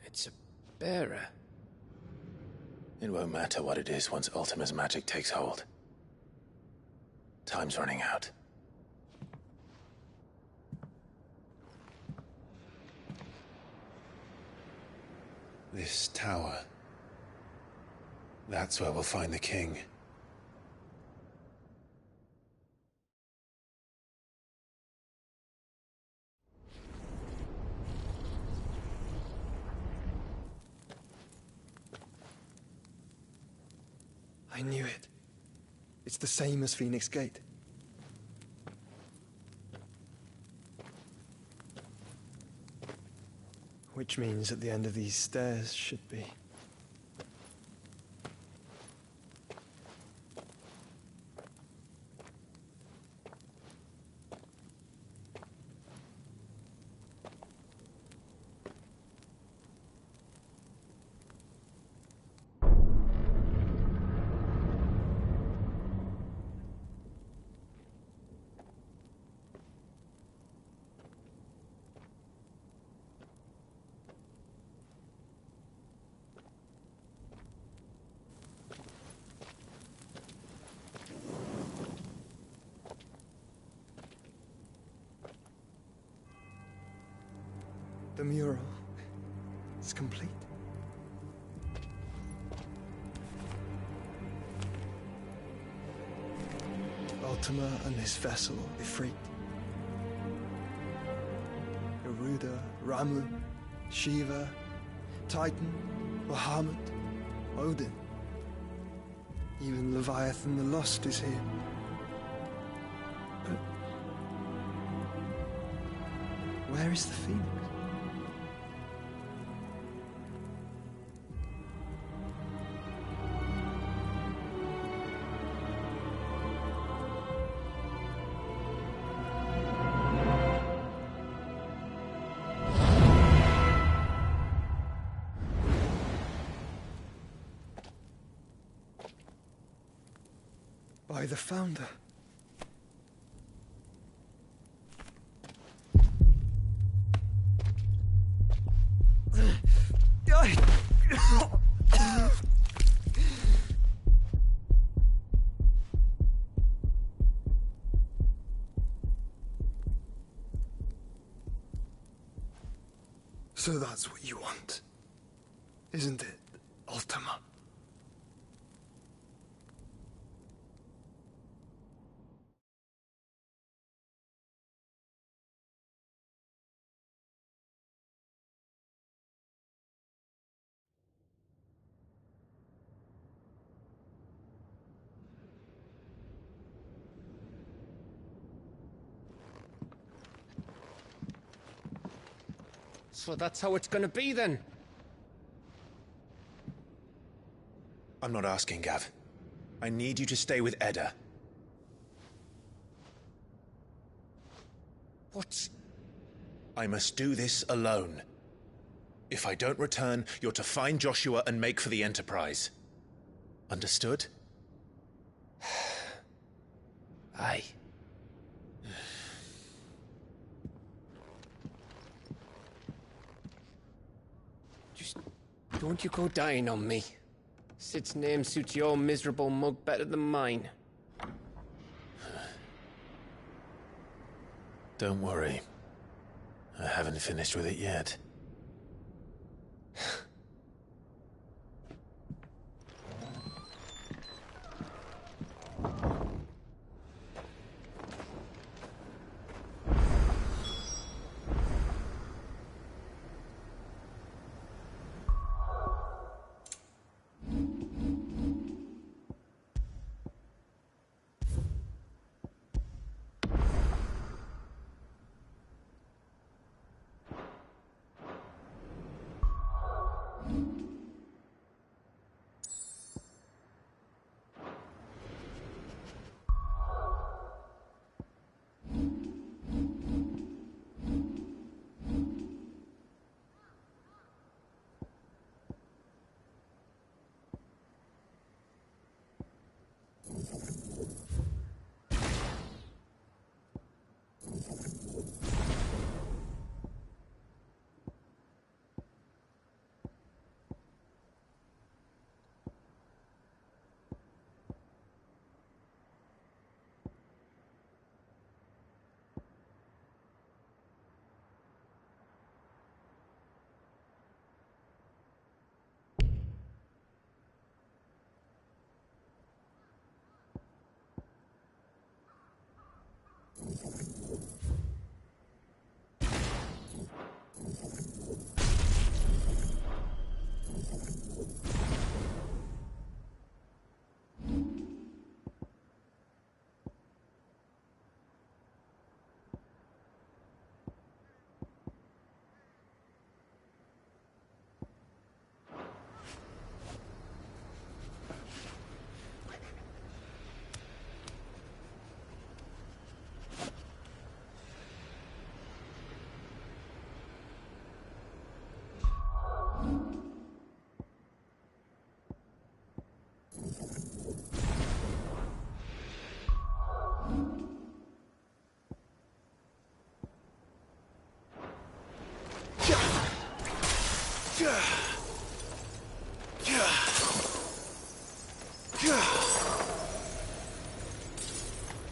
it's a bearer? It won't matter what it is once Ultima's magic takes hold. Time's running out. This tower. That's where we'll find the king. I knew it. It's the same as Phoenix Gate. Which means at the end of these stairs should be... The mural is complete. Ultima and his vessel, Ifrit. Garuda, Ramu, Shiva, Titan, Bahamut, Odin. Even Leviathan the Lost is here. But where is the Phoenix? By the Founder. So that's what you want, isn't it, Ultima? So that's how it's gonna be then? I'm not asking, Gav. I need you to stay with Edda. What's... I must do this alone. If I don't return, you're to find Joshua and make for the Enterprise. Understood? Aye. Just don't you go dying on me. Sid's name suits your miserable mug better than mine. Don't worry. I haven't finished with it yet.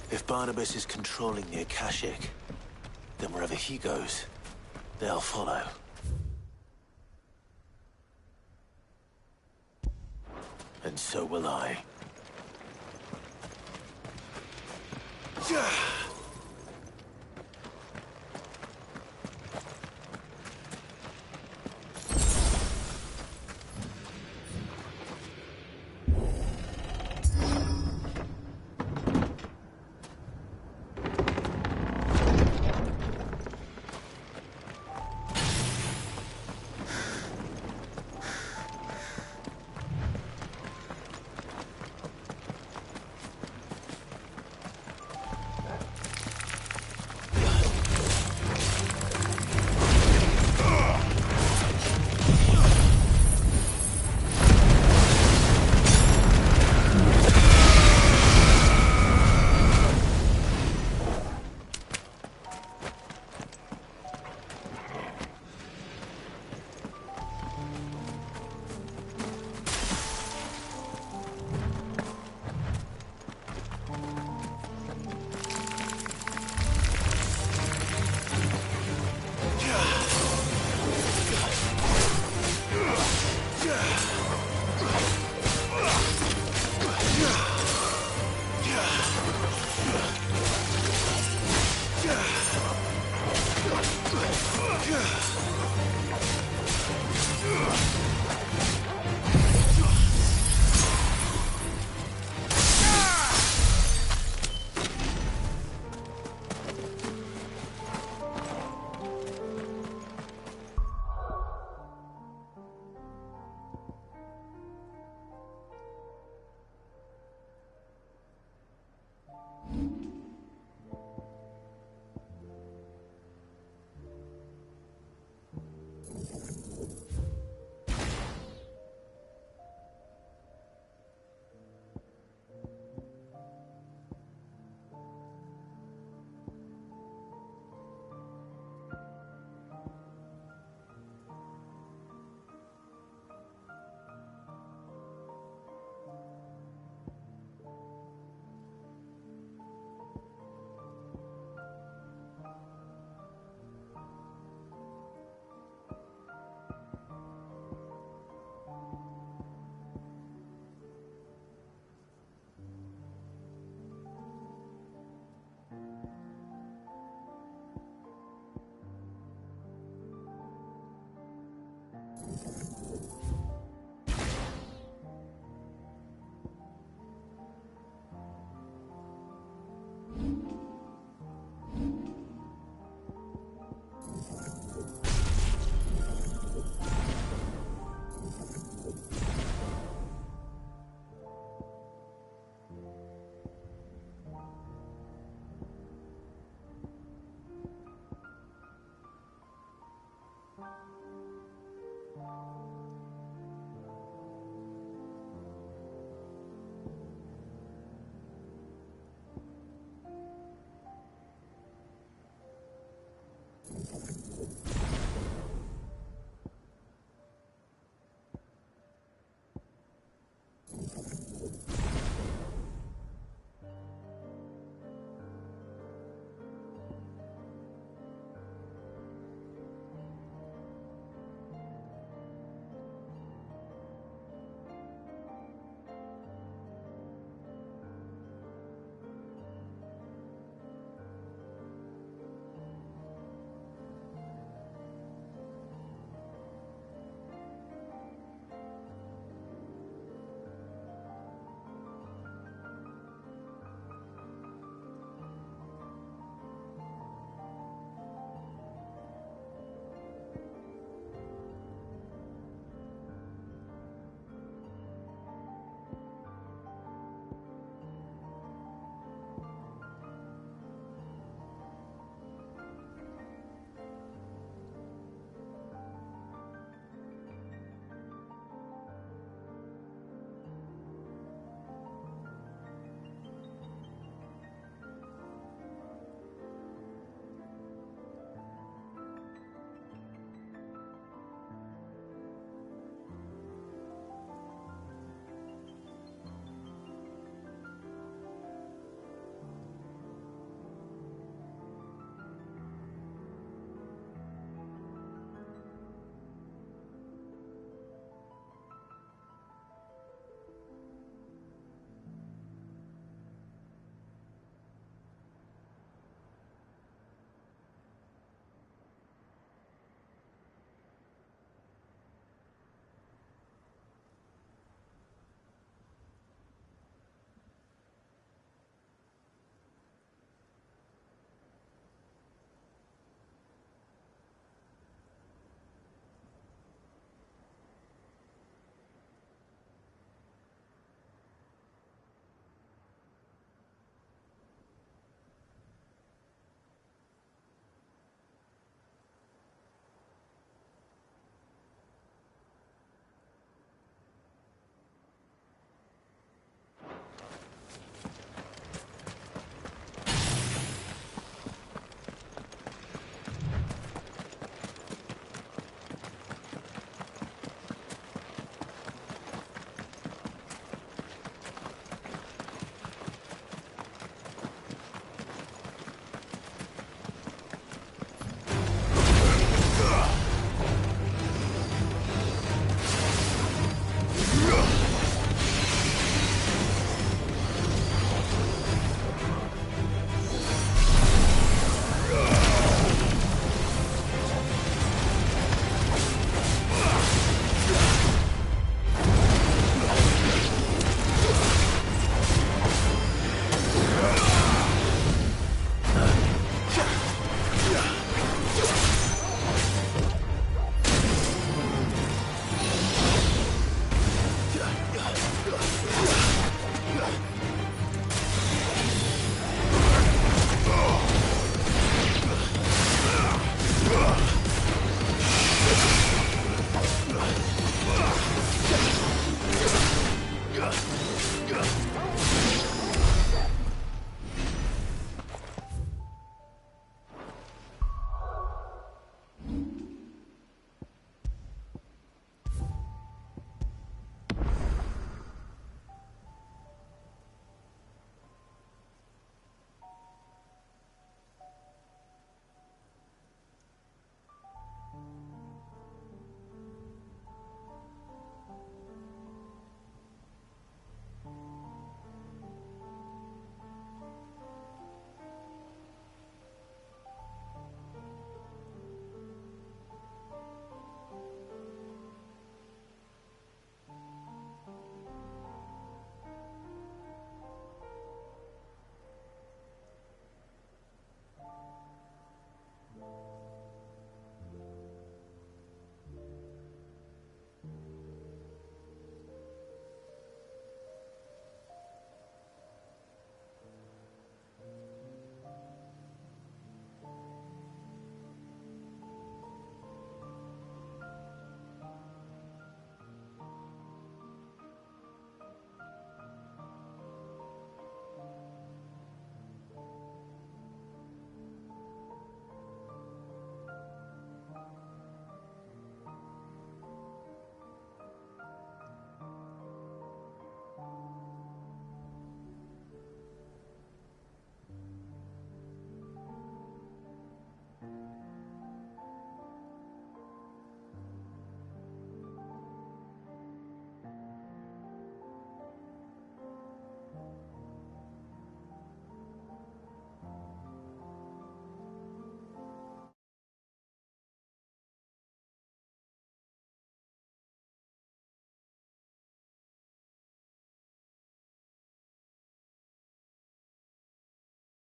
If Barnabas is controlling the Akashic, then wherever he goes, they'll follow. And so will I.